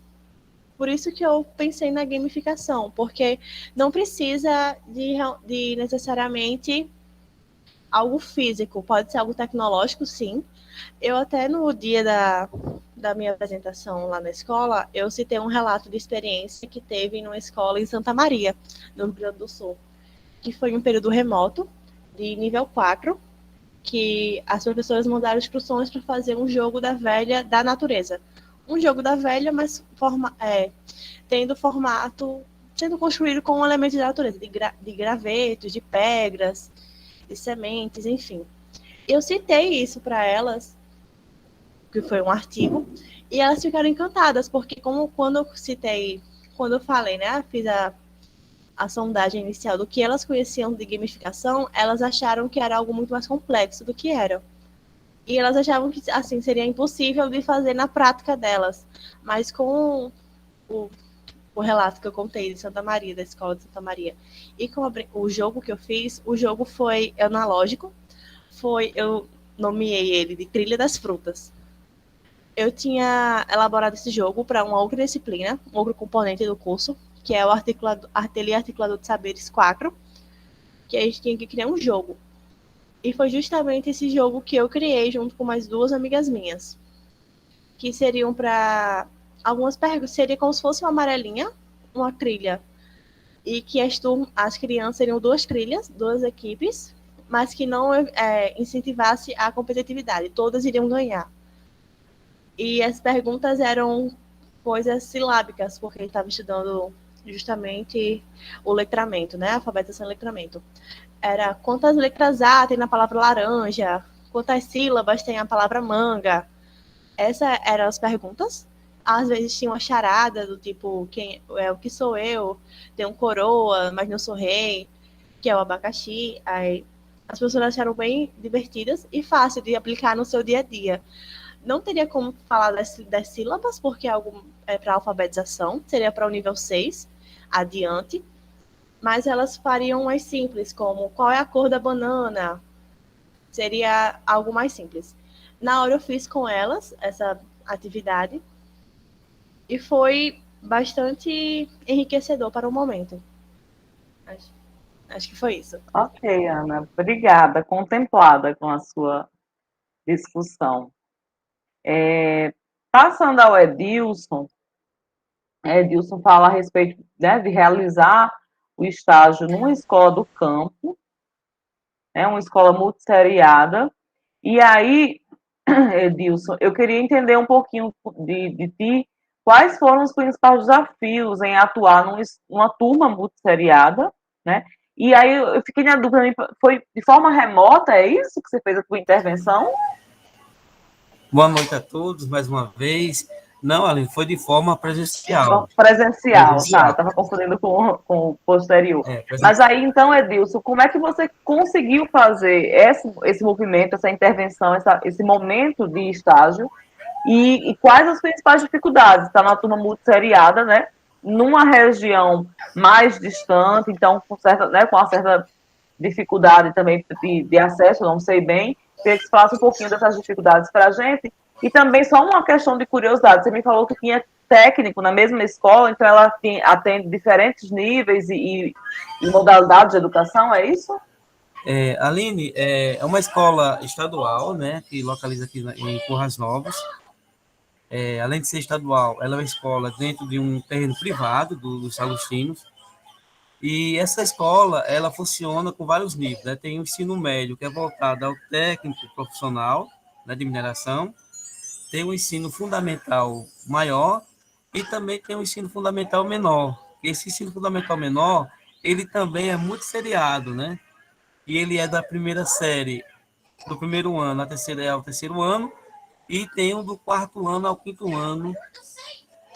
Por isso que eu pensei na gamificação, porque não precisa de necessariamente algo físico, pode ser algo tecnológico, sim. Eu até no dia da minha apresentação lá na escola, eu citei um relato de experiência que teve numa escola em Santa Maria, no Rio Grande do Sul, que foi um período remoto, de nível 4, que as professoras mandaram instruções para fazer um jogo da velha da natureza. Um jogo da velha, mas tendo formato, sendo construído com elementos da natureza, de gravetos, de pedras, de sementes, enfim. Eu citei isso para elas, que foi um artigo, e elas ficaram encantadas, porque quando eu falei, né, fiz a sondagem inicial do que elas conheciam de gamificação, elas acharam que era algo muito mais complexo do que era. E elas achavam que, assim, seria impossível de fazer na prática delas. Mas com o relato que eu contei de Santa Maria, da escola de Santa Maria, e com o jogo que eu fiz, o jogo foi analógico, eu nomeei ele de Trilha das Frutas. Eu tinha elaborado esse jogo para uma outra disciplina, um outro componente do curso, que é o Ateliê Articulador de Saberes 4, que a gente tinha que criar um jogo. E foi justamente esse jogo que eu criei junto com mais duas amigas minhas, que seriam para algumas perguntas, seria como se fosse uma amarelinha, uma trilha, e que as crianças seriam duas trilhas, duas equipes, mas que não incentivasse a competitividade, todas iriam ganhar. E as perguntas eram coisas silábicas, porque ele estava estudando justamente o letramento, né? Alfabetização e letramento. Era quantas letras A tem na palavra laranja, quantas sílabas tem a palavra manga. Essas eram as perguntas. Às vezes tinha uma charada do tipo, o que sou eu? Tem um coroa, mas não sou rei, que é o abacaxi. Aí as pessoas acharam bem divertidas e fácil de aplicar no seu dia a dia. Não teria como falar das sílabas, porque é algo para alfabetização, seria para o nível 6 adiante, mas elas fariam mais simples, como qual é a cor da banana, seria algo mais simples. Na hora eu fiz com elas essa atividade e foi bastante enriquecedor para o momento. Acho que foi isso. Ok, Ana, obrigada, contemplada com a sua discussão. Passando ao Edilson, Edilson fala a respeito, né, de realizar o estágio numa escola do campo, uma escola multisseriada. E aí, Edilson, eu queria entender um pouquinho de ti, quais foram os principais desafios em atuar numa turma multisseriada, né? E aí eu fiquei na dúvida, foi de forma remota, é isso que você fez a tua intervenção? Boa noite a todos, mais uma vez. Não, Aline, foi de forma presencial. Presencial, tá, eu estava confundindo com o posterior. Mas aí, então, Edilson, como é que você conseguiu fazer esse movimento, essa intervenção, esse momento de estágio, e quais as principais dificuldades? Está na turma multisseriada, né? Numa região mais distante, então com uma certa dificuldade também de acesso, não sei bem. Queria que você falasse um pouquinho dessas dificuldades para a gente. E também só uma questão de curiosidade, você me falou que tinha técnico na mesma escola, então ela atende diferentes níveis e modalidades de educação, é isso? Aline, é uma escola estadual, né, que localiza aqui em Currais Novas. Além de ser estadual, ela é uma escola dentro de um terreno privado dos alustinos. E essa escola, ela funciona com vários níveis, né? Tem o ensino médio, que é voltado ao técnico profissional, né, de mineração. Tem o ensino fundamental maior e também tem o ensino fundamental menor. Esse ensino fundamental menor, ele também é muito seriado, né? E ele é da primeira série, do primeiro ano ao terceiro ano, e tem o do quarto ano ao quinto ano.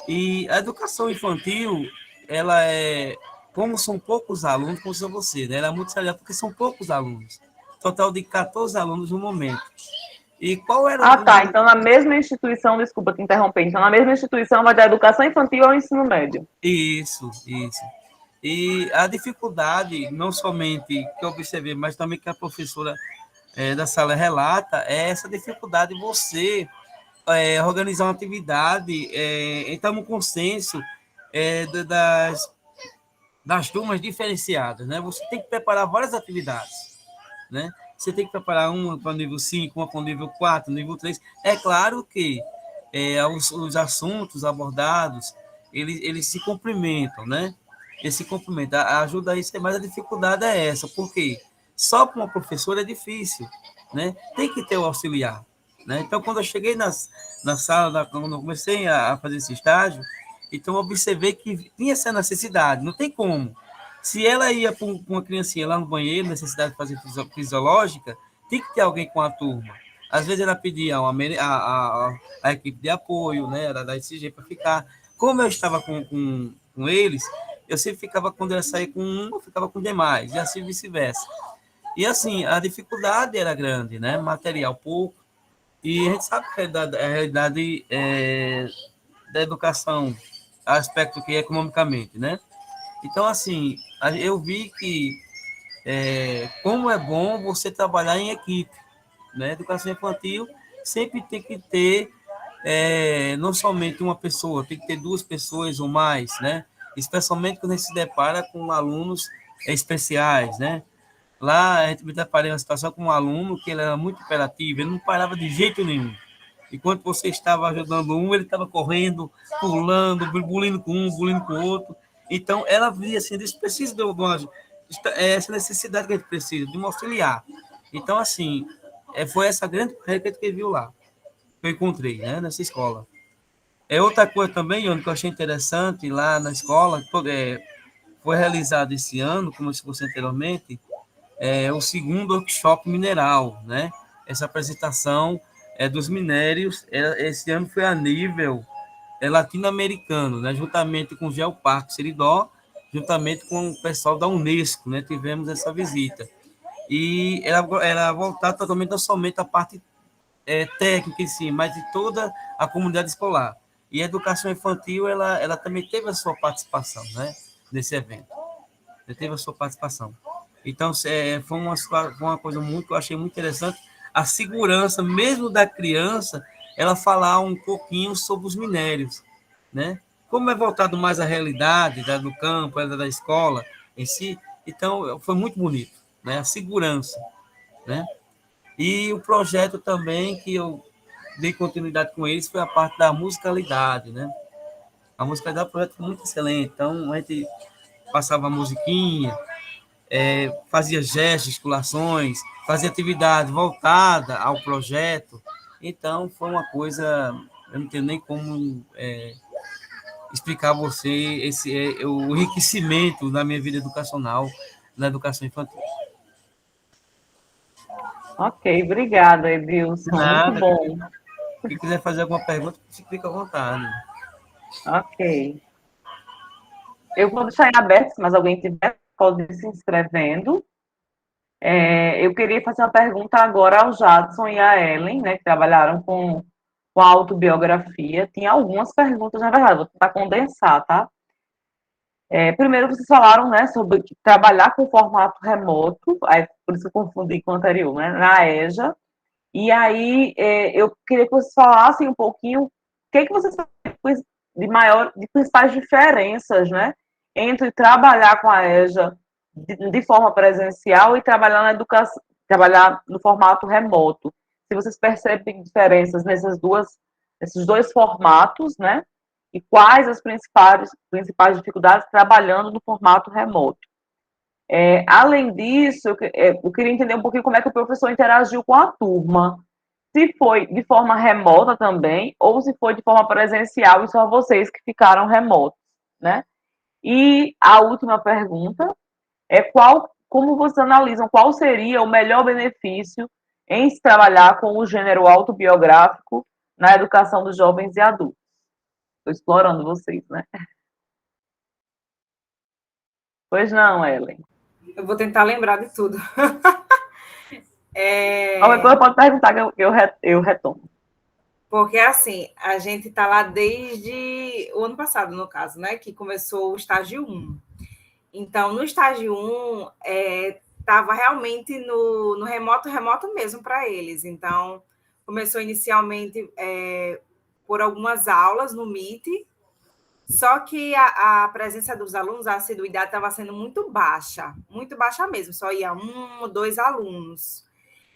E a educação infantil, ela é, como são poucos alunos, como são você, né? Ela é muito seriada porque são poucos alunos. Total de 14 alunos no momento. E qual era tá. Então, na mesma instituição, desculpa te interromper, então, na mesma instituição vai da educação infantil ao ensino médio. Isso. E a dificuldade, não somente que eu observei, mas também que a professora da sala relata, é essa dificuldade de você organizar uma atividade, entrar no consenso das turmas diferenciadas, né? Você tem que preparar várias atividades, né? Você tem que preparar uma para o nível 5, uma para o nível 4, nível 3. É claro que os assuntos abordados, eles se complementam, né? Eles se complementam. Ajuda a isso, mas a dificuldade é essa, porque só para uma professora é difícil, né? Tem que ter o auxiliar, né? Então, quando eu cheguei na sala, quando eu comecei a fazer esse estágio, então eu observei que tinha essa necessidade, não tem como. Se ela ia para uma criancinha lá no banheiro, necessidade de fazer fisiológica, tem que ter alguém com a turma. Às vezes ela pedia a equipe de apoio, né, era da ICG para ficar. Como eu estava com eles, eu sempre ficava, quando ela saía com um, eu ficava com demais, e assim vice-versa. E assim, a dificuldade era grande, né, material pouco, e a gente sabe que a realidade da educação, aspecto que é economicamente, né? Então, assim, eu vi que como é bom você trabalhar em equipe, né? Educação infantil sempre tem que ter não somente uma pessoa, tem que ter duas pessoas ou mais, né? Especialmente quando a gente se depara com alunos especiais, né? Lá a gente me deparei uma situação com um aluno que ele era muito hiperativo, ele não parava de jeito nenhum. Enquanto você estava ajudando um, ele estava correndo, pulando, bulindo com um, bulindo com o outro. Então, ela via assim, eles precisam essa necessidade que a gente precisa, de um auxiliar. Então, assim, foi essa grande barreira que a gente viu lá, que eu encontrei, né, nessa escola. Outra coisa também, Ione, que eu achei interessante lá na escola, foi realizado esse ano, como eu disse você anteriormente, o segundo workshop mineral, né? Essa apresentação dos minérios, esse ano foi a nível latino-americano, né? Juntamente com o Geoparque Seridó, juntamente com o pessoal da Unesco, né? Tivemos essa visita. e era voltada totalmente, não somente a parte técnica em si, mas de toda a comunidade escolar. E a educação infantil, ela também teve a sua participação, né, nesse evento. Ela teve a sua participação. Então, foi uma coisa muito, que eu achei muito interessante, a segurança, mesmo da criança, ela falar um pouquinho sobre os minérios, né? Como é voltado mais à realidade do campo, da escola em si, então foi muito bonito, né? A segurança, né? E o projeto também que eu dei continuidade com eles foi a parte da musicalidade, né? A musicalidade do projeto foi muito excelente, então a gente passava a musiquinha, fazia gestos, gesticulações, fazia atividade voltada ao projeto. Então, foi uma coisa, eu não tenho nem como explicar a você o enriquecimento da minha vida educacional na educação infantil. Ok, obrigada, Edilson. Muito Nada. bom. Quem quiser fazer alguma pergunta, fica à vontade. Ok. Eu vou deixar em aberto, se mais alguém tiver, pode ir se inscrevendo. Eu queria fazer uma pergunta agora ao Jadson e à Ellen, né, que trabalharam com a autobiografia. Tinha algumas perguntas, na verdade, vou tentar condensar, tá? Primeiro, vocês falaram, né, sobre trabalhar com formato remoto, por isso que eu confundi com o anterior, né, na EJA. E aí, eu queria que vocês falassem um pouquinho o que vocês fazem de principais diferenças, né, entre trabalhar com a EJA de forma presencial e trabalhar na educação, trabalhar no formato remoto. Se vocês percebem diferenças nesses dois formatos, né, e quais as principais dificuldades trabalhando no formato remoto. Além disso, eu queria entender um pouquinho como é que o professor interagiu com a turma. Se foi de forma remota também, ou se foi de forma presencial e só vocês que ficaram remotos, né? E a última pergunta é como vocês analisam qual seria o melhor benefício em se trabalhar com o gênero autobiográfico na educação dos jovens e adultos. Estou explorando vocês, né? Pois não, Ellen. Eu vou tentar lembrar de tudo. Qualquer coisa pode perguntar que eu retomo. Porque, assim, a gente está lá desde o ano passado, no caso, né? Que começou o estágio 1. Então, no estágio 1, estava realmente no remoto mesmo para eles. Então, começou inicialmente por algumas aulas no Meet, só que a presença dos alunos, a assiduidade estava sendo muito baixa mesmo, só ia 1 ou 2 alunos.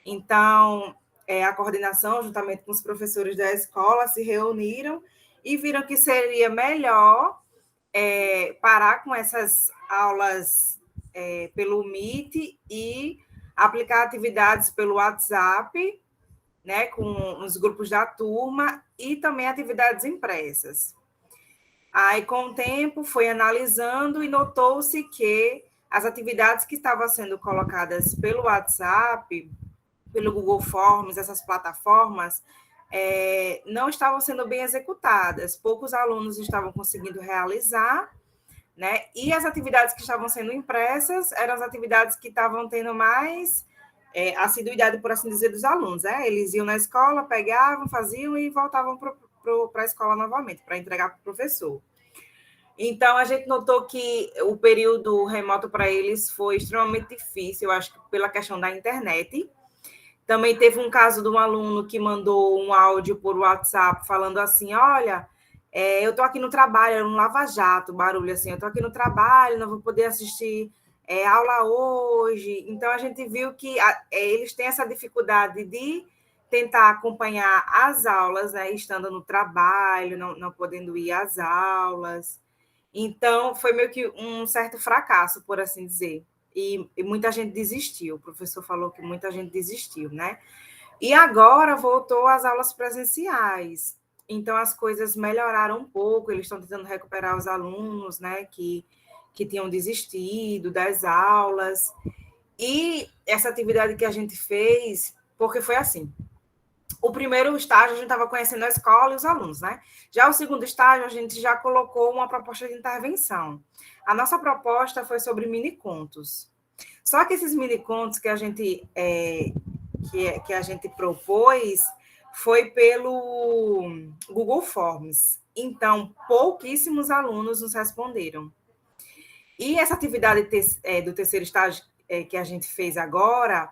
Então, a coordenação, juntamente com os professores da escola, se reuniram e viram que seria melhor parar com essas aulas pelo Meet e aplicar atividades pelo WhatsApp, né, com os grupos da turma e também atividades impressas. Aí, com o tempo, foi analisando e notou-se que as atividades que estavam sendo colocadas pelo WhatsApp, pelo Google Forms, essas plataformas, não estavam sendo bem executadas. Poucos alunos estavam conseguindo realizar, né? E as atividades que estavam sendo impressas eram as atividades que estavam tendo mais assiduidade, por assim dizer, dos alunos, né? Eles iam na escola, pegavam, faziam e voltavam para a escola novamente, para entregar para o professor. Então, a gente notou que o período remoto para eles foi extremamente difícil, eu acho que pela questão da internet. Também teve um caso de um aluno que mandou um áudio por WhatsApp falando assim, olha, eu estou aqui no trabalho, era um lava-jato, barulho assim, eu estou aqui no trabalho, não vou poder assistir aula hoje. Então, a gente viu que eles têm essa dificuldade de tentar acompanhar as aulas, né, estando no trabalho, não podendo ir às aulas. Então, foi meio que um certo fracasso, por assim dizer. E muita gente desistiu. O professor falou que muita gente desistiu, né? E agora voltou às aulas presenciais. Então, as coisas melhoraram um pouco. Eles estão tentando recuperar os alunos, né, que tinham desistido das aulas. E essa atividade que a gente fez, porque foi assim, o primeiro estágio a gente estava conhecendo a escola e os alunos, né? Já o segundo estágio, a gente já colocou uma proposta de intervenção. A nossa proposta foi sobre mini-contos. Só que esses mini contos que a gente que a gente propôs foi pelo Google Forms. Então, pouquíssimos alunos nos responderam. E essa atividade do terceiro estágio que a gente fez agora,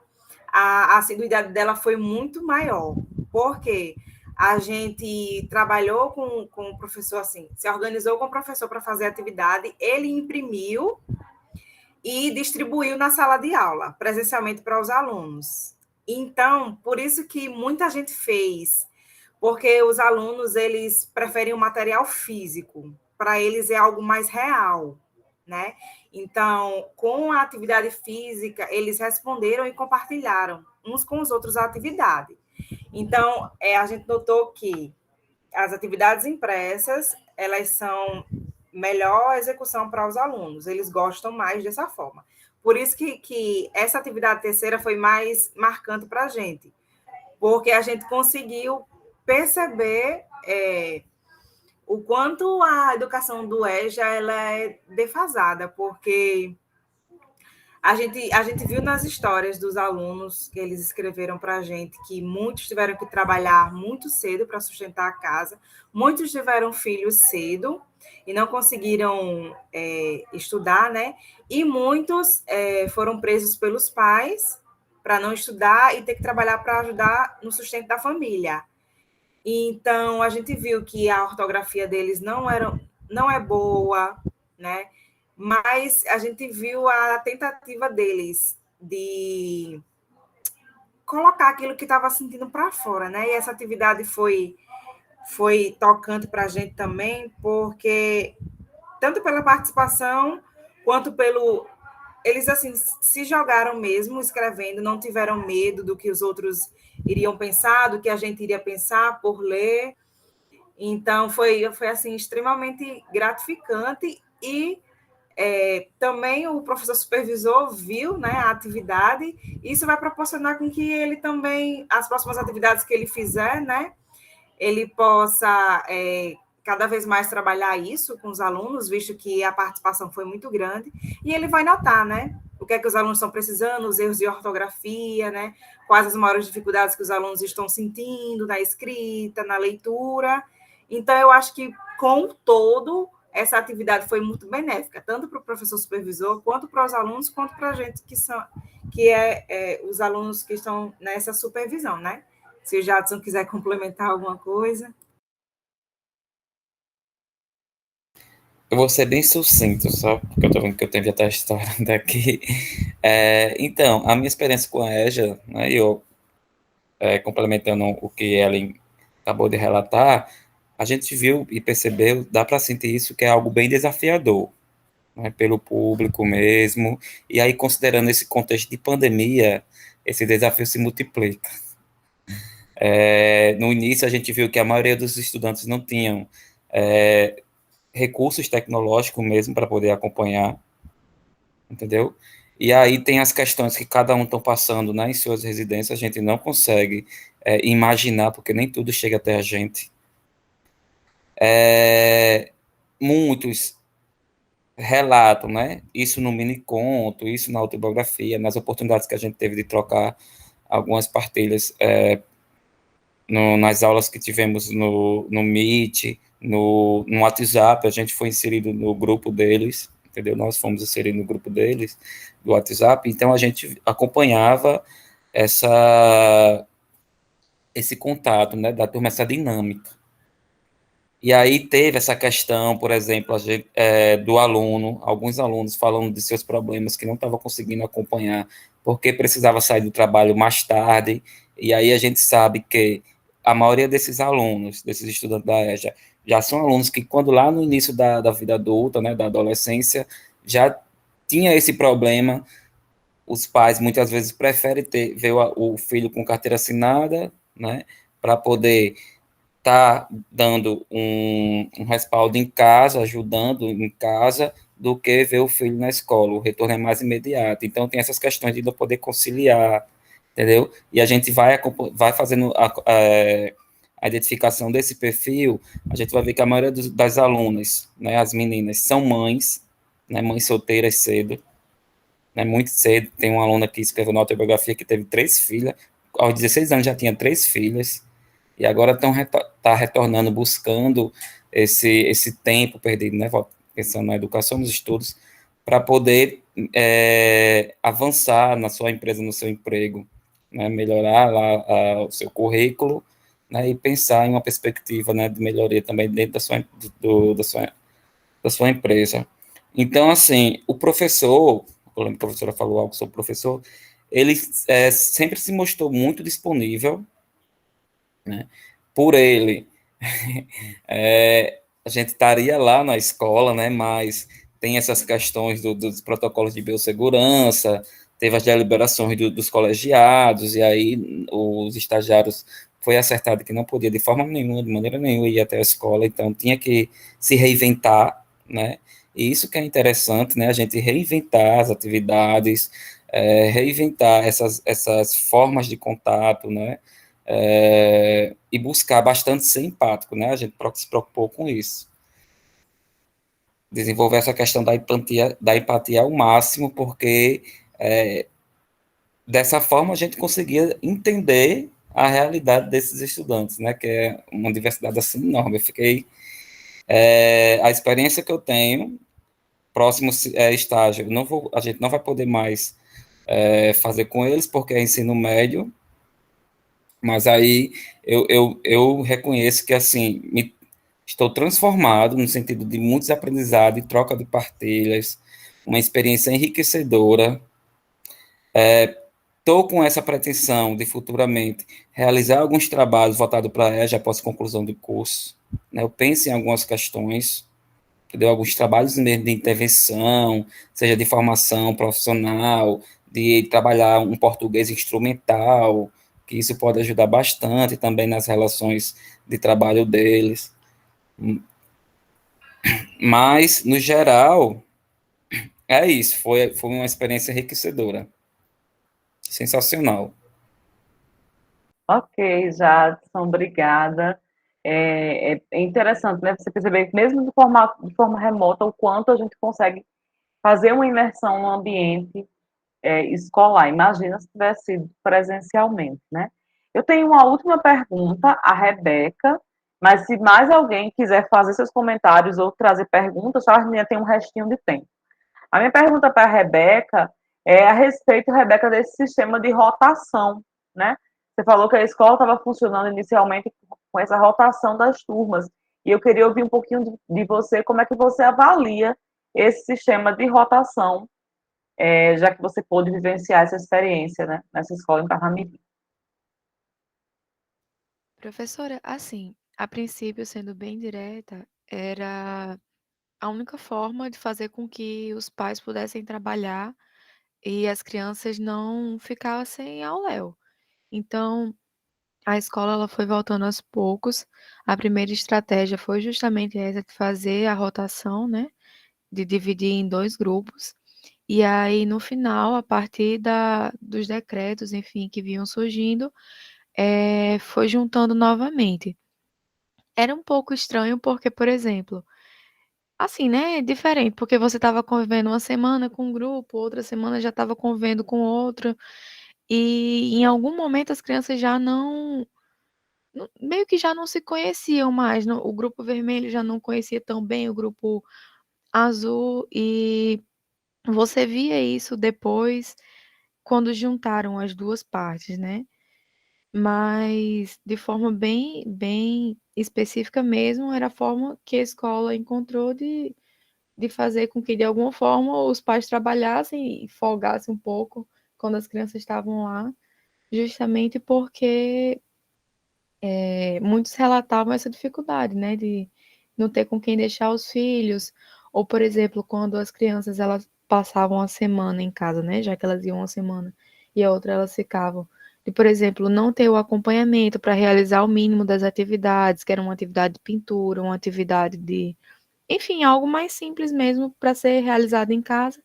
a assiduidade dela foi muito maior, porque a gente trabalhou com o professor, assim, se organizou com o professor para fazer a atividade, ele imprimiu e distribuiu na sala de aula, presencialmente para os alunos. Então, por isso que muita gente fez, porque os alunos, eles preferem o material físico, para eles é algo mais real, né? Então, com a atividade física, eles responderam e compartilharam uns com os outros a atividade. Então, a gente notou que as atividades impressas, elas são melhor execução para os alunos, eles gostam mais dessa forma. Por isso que essa atividade terceira foi mais marcante para a gente, porque a gente conseguiu perceber o quanto a educação do EJA ela é defasada, porque a gente viu nas histórias dos alunos que eles escreveram para a gente que muitos tiveram que trabalhar muito cedo para sustentar a casa, muitos tiveram filhos cedo e não conseguiram estudar, né? E muitos foram presos pelos pais para não estudar e ter que trabalhar para ajudar no sustento da família. Então, a gente viu que a ortografia deles não é boa, né? Mas a gente viu a tentativa deles de colocar aquilo que estava sentindo para fora, né? E essa atividade foi tocante para a gente também, porque tanto pela participação quanto pelo... Eles, assim, se jogaram mesmo escrevendo, não tiveram medo do que os outros iriam pensar, do que a gente iria pensar por ler. Então, foi assim, extremamente gratificante e também o professor supervisor viu, né, a atividade, e isso vai proporcionar com que ele também, as próximas atividades que ele fizer, né, ele possa cada vez mais trabalhar isso com os alunos, visto que a participação foi muito grande, e ele vai notar, né, o que é que os alunos estão precisando, os erros de ortografia, né, quais as maiores dificuldades que os alunos estão sentindo na escrita, na leitura. Então, eu acho que, com o todo, essa atividade foi muito benéfica, tanto para o professor supervisor, quanto para os alunos, quanto para a gente que é os alunos que estão nessa supervisão, né? Se o Jadson quiser complementar alguma coisa. Eu vou ser bem sucinto, só porque eu estou vendo que eu tenho que estar a história daqui. Então, a minha experiência com a EJA, né, complementando o que Ellen acabou de relatar, a gente viu e percebeu, dá para sentir isso, que é algo bem desafiador, né, pelo público mesmo, e aí, considerando esse contexto de pandemia, esse desafio se multiplica. No início, a gente viu que a maioria dos estudantes não tinham recursos tecnológicos mesmo para poder acompanhar, entendeu? E aí tem as questões que cada um estão passando, né, em suas residências, a gente não consegue imaginar, porque nem tudo chega até a gente. Muitos relatam, né, isso no mini-conto, isso na autobiografia, nas oportunidades que a gente teve de trocar algumas partilhas nas aulas que tivemos no Meet, no WhatsApp, a gente foi inserido no grupo deles, entendeu? Nós fomos inseridos no grupo deles, do WhatsApp, então a gente acompanhava esse contato, né, da turma, essa dinâmica. E aí teve essa questão, por exemplo, do aluno, alguns alunos falando de seus problemas que não estavam conseguindo acompanhar, porque precisava sair do trabalho mais tarde, e aí a gente sabe que a maioria desses alunos, desses estudantes da EJA, já são alunos que, quando lá no início da vida adulta, né, da adolescência, já tinha esse problema. Os pais, muitas vezes, preferem ver o filho com carteira assinada, né, para poder estar dando um respaldo em casa, ajudando em casa, do que ver o filho na escola. O retorno é mais imediato. Então, tem essas questões de não poder conciliar, entendeu? E a gente vai fazendo a identificação desse perfil, a gente vai ver que a maioria das alunas, né, as meninas, são mães, né, mães solteiras cedo, né, muito cedo. Tem uma aluna que escreveu na autobiografia que teve 3 filhas, aos 16 anos já tinha 3 filhas, e agora está retornando, buscando esse tempo perdido, né, pensando na educação, nos estudos, para poder avançar na sua empresa, no seu emprego, né, melhorar lá o seu currículo, né, e pensar em uma perspectiva, né, de melhoria também dentro da sua empresa. Então, assim, o professor, eu lembro que a professora falou algo sobre o professor, ele sempre se mostrou muito disponível, né, por ele. A gente estaria lá na escola, né, mas tem essas questões dos protocolos de biossegurança, teve as deliberações dos colegiados, e aí os estagiários foi acertado que não podia de forma nenhuma, de maneira nenhuma, ir até a escola, então tinha que se reinventar, né, e isso que é interessante, né, a gente reinventar as atividades, reinventar essas formas de contato, né, e buscar bastante ser empático, né? A gente se preocupou com isso. Desenvolver essa questão da empatia ao máximo, porque dessa forma a gente conseguia entender a realidade desses estudantes, né? Que é uma diversidade assim enorme. Eu fiquei. A experiência que eu tenho, próximo estágio, a gente não vai poder mais fazer com eles, porque é ensino médio. Mas aí eu reconheço que, assim, estou transformado no sentido de muitos aprendizados, de troca de partilhas, uma experiência enriquecedora. Estou com essa pretensão de futuramente realizar alguns trabalhos voltados para a EJA após conclusão do curso, né? Eu penso em algumas questões, entendeu? Alguns trabalhos mesmo de intervenção, seja de formação profissional, de trabalhar um português instrumental, que isso pode ajudar bastante também nas relações de trabalho deles. Mas, no geral, é isso. Foi uma experiência enriquecedora. Sensacional. Ok, Jadson, obrigada. É interessante, né? Você perceber que mesmo de forma remota, o quanto a gente consegue fazer uma imersão no ambiente escolar. Imagina se tivesse sido presencialmente, né? Eu tenho uma última pergunta, a Rebeca, mas se mais alguém quiser fazer seus comentários ou trazer perguntas, a gente tem um restinho de tempo. A minha pergunta para a Rebeca é a respeito, Rebeca, desse sistema de rotação, né? Você falou que a escola estava funcionando inicialmente com essa rotação das turmas, e eu queria ouvir um pouquinho de você, como é que você avalia esse sistema de rotação, já que você pôde vivenciar essa experiência, né, nessa escola em Parnamirim. Professora, assim, a princípio, sendo bem direta, era a única forma de fazer com que os pais pudessem trabalhar e as crianças não ficassem ao léu. Então, a escola ela foi voltando aos poucos. A primeira estratégia foi justamente essa de fazer a rotação, né? De dividir em 2 grupos. E aí, no final, a partir dos decretos, enfim, que vinham surgindo, foi juntando novamente. Era um pouco estranho porque, por exemplo, assim, né, diferente, porque você estava convivendo uma semana com um grupo, outra semana já estava convivendo com outro, e em algum momento as crianças já meio que já não se conheciam mais, o grupo vermelho já não conhecia tão bem o grupo azul, e você via isso depois, quando juntaram as 2 partes, né. Mas de forma bem específica mesmo, era a forma que a escola encontrou de fazer com que, de alguma forma, os pais trabalhassem e folgassem um pouco quando as crianças estavam lá, justamente porque muitos relatavam essa dificuldade, né, de não ter com quem deixar os filhos, ou, por exemplo, quando as crianças elas passavam a semana em casa, né, já que elas iam uma semana e a outra elas ficavam, de, por exemplo, não ter o acompanhamento para realizar o mínimo das atividades, que era uma atividade de pintura, uma atividade de, enfim, algo mais simples mesmo para ser realizado em casa,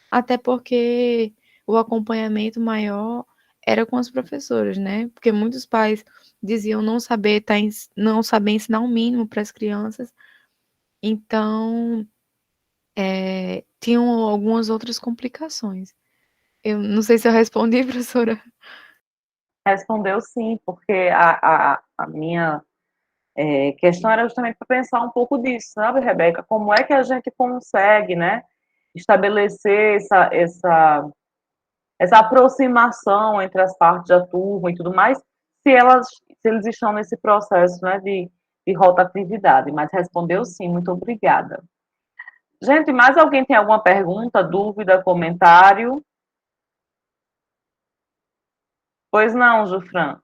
até porque o acompanhamento maior era com as professoras, né? Porque muitos pais diziam não saber ensinar o mínimo para as crianças, então tinham algumas outras complicações. Eu não sei se eu respondi, professora. Respondeu sim, porque a minha questão era justamente para pensar um pouco disso, sabe, Rebeca? Como é que a gente consegue, né, estabelecer essa aproximação entre as partes da turma e tudo mais, se eles estão nesse processo, né, de rotatividade. Mas respondeu sim, muito obrigada. Gente, mais alguém tem alguma pergunta, dúvida, comentário? Pois não, Jufran.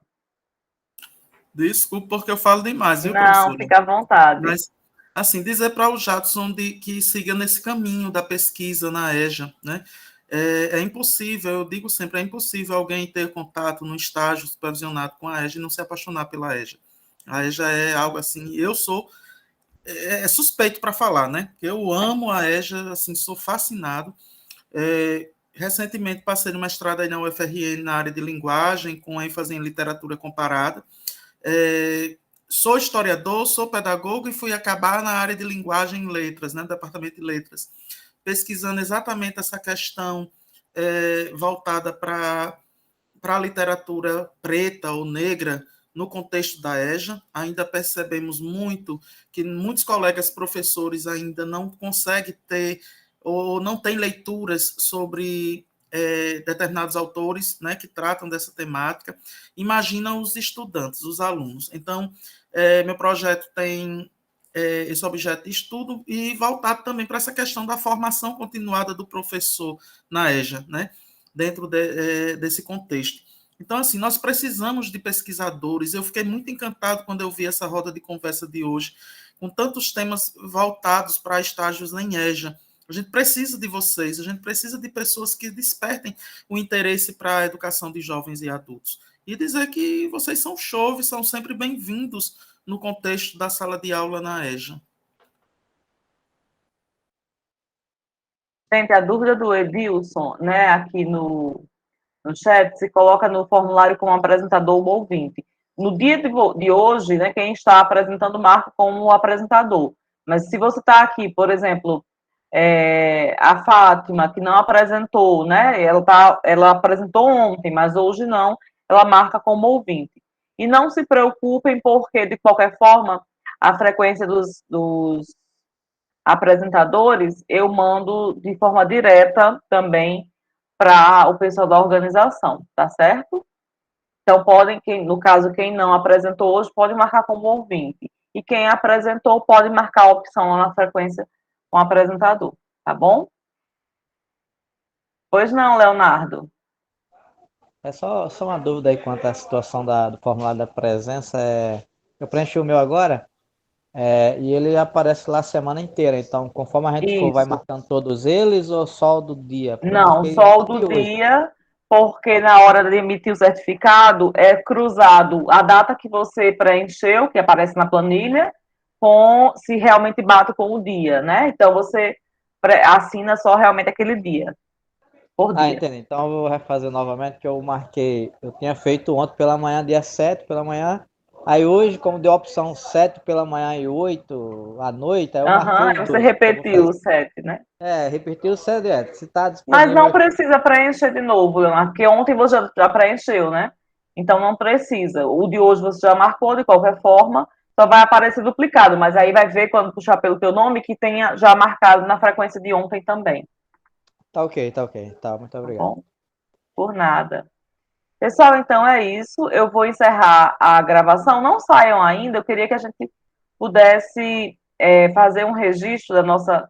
Desculpa porque eu falo demais, viu, Não, professora? fica à vontade. Mas, assim, dizer para o Jadson que siga nesse caminho da pesquisa na EJA, né? É impossível, eu digo sempre, é impossível alguém ter contato no estágio supervisionado com a EJA e não se apaixonar pela EJA. A EJA é algo assim, eu sou suspeito para falar, né? Eu amo a EJA, assim, sou fascinado. Recentemente passei no mestrado aí na UFRN na área de linguagem, com ênfase em literatura comparada. Sou historiador, sou pedagogo e fui acabar na área de linguagem e letras, né, no departamento de letras, pesquisando exatamente essa questão voltada para a literatura preta ou negra no contexto da EJA. Ainda percebemos muito que muitos colegas professores ainda não conseguem ter ou não têm leituras sobre determinados autores, né, que tratam dessa temática. Imagina os estudantes, os alunos. Então, meu projeto tem esse objeto de estudo e voltado também para essa questão da formação continuada do professor na EJA, né, dentro desse contexto. Então, assim, nós precisamos de pesquisadores. Eu fiquei muito encantado quando eu vi essa roda de conversa de hoje, com tantos temas voltados para estágios em EJA. A gente precisa de vocês, a gente precisa de pessoas que despertem o interesse para a educação de jovens e adultos. E dizer que vocês são show, são sempre bem-vindos no contexto da sala de aula na EJA. Gente, a dúvida do Edilson, né, aqui no chat, se coloca no formulário como apresentador ou ouvinte. No dia de hoje, né, quem está apresentando marca como apresentador. Mas se você está aqui, por exemplo, a Fátima, que não apresentou, né, ela apresentou ontem, mas hoje não, ela marca como ouvinte. E não se preocupem, porque, de qualquer forma, a frequência dos apresentadores eu mando de forma direta também para o pessoal da organização, tá certo? Então, no caso, quem não apresentou hoje, pode marcar como ouvinte. E quem apresentou, pode marcar a opção lá na frequência com o apresentador, tá bom? Pois não, Leonardo. É só uma dúvida aí quanto à situação do formulário da presença. Eu preenchi o meu agora, e ele aparece lá a semana inteira. Então, conforme a gente for, vai Isso. marcando todos eles ou só o do dia? Porque eu Não, marquei só o de do hoje. dia, porque na hora de emitir o certificado é cruzado a data que você preencheu, que aparece na planilha, com se realmente bate com o dia, né? Então você assina só realmente aquele dia, por dia. Entendi. Então eu vou refazer novamente, que eu marquei. Eu tinha feito ontem pela manhã, dia 7 pela manhã. Aí hoje, como deu a opção 7 pela manhã e 8 à noite, aí eu marquei os Você dois. repetiu o 7, né? Repetiu o 7, se está Mas disponível não aqui. precisa preencher de novo, Leonardo, porque ontem você já preencheu, né? Então não precisa. O de hoje você já marcou, de qualquer forma, só vai aparecer duplicado, mas aí vai ver quando puxar pelo teu nome que tenha já marcado na frequência de ontem também. Tá ok. Tá, muito Tá obrigado. bom? Por nada. Pessoal, então é isso. Eu vou encerrar a gravação. Não saiam ainda, eu queria que a gente pudesse fazer um registro da nossa.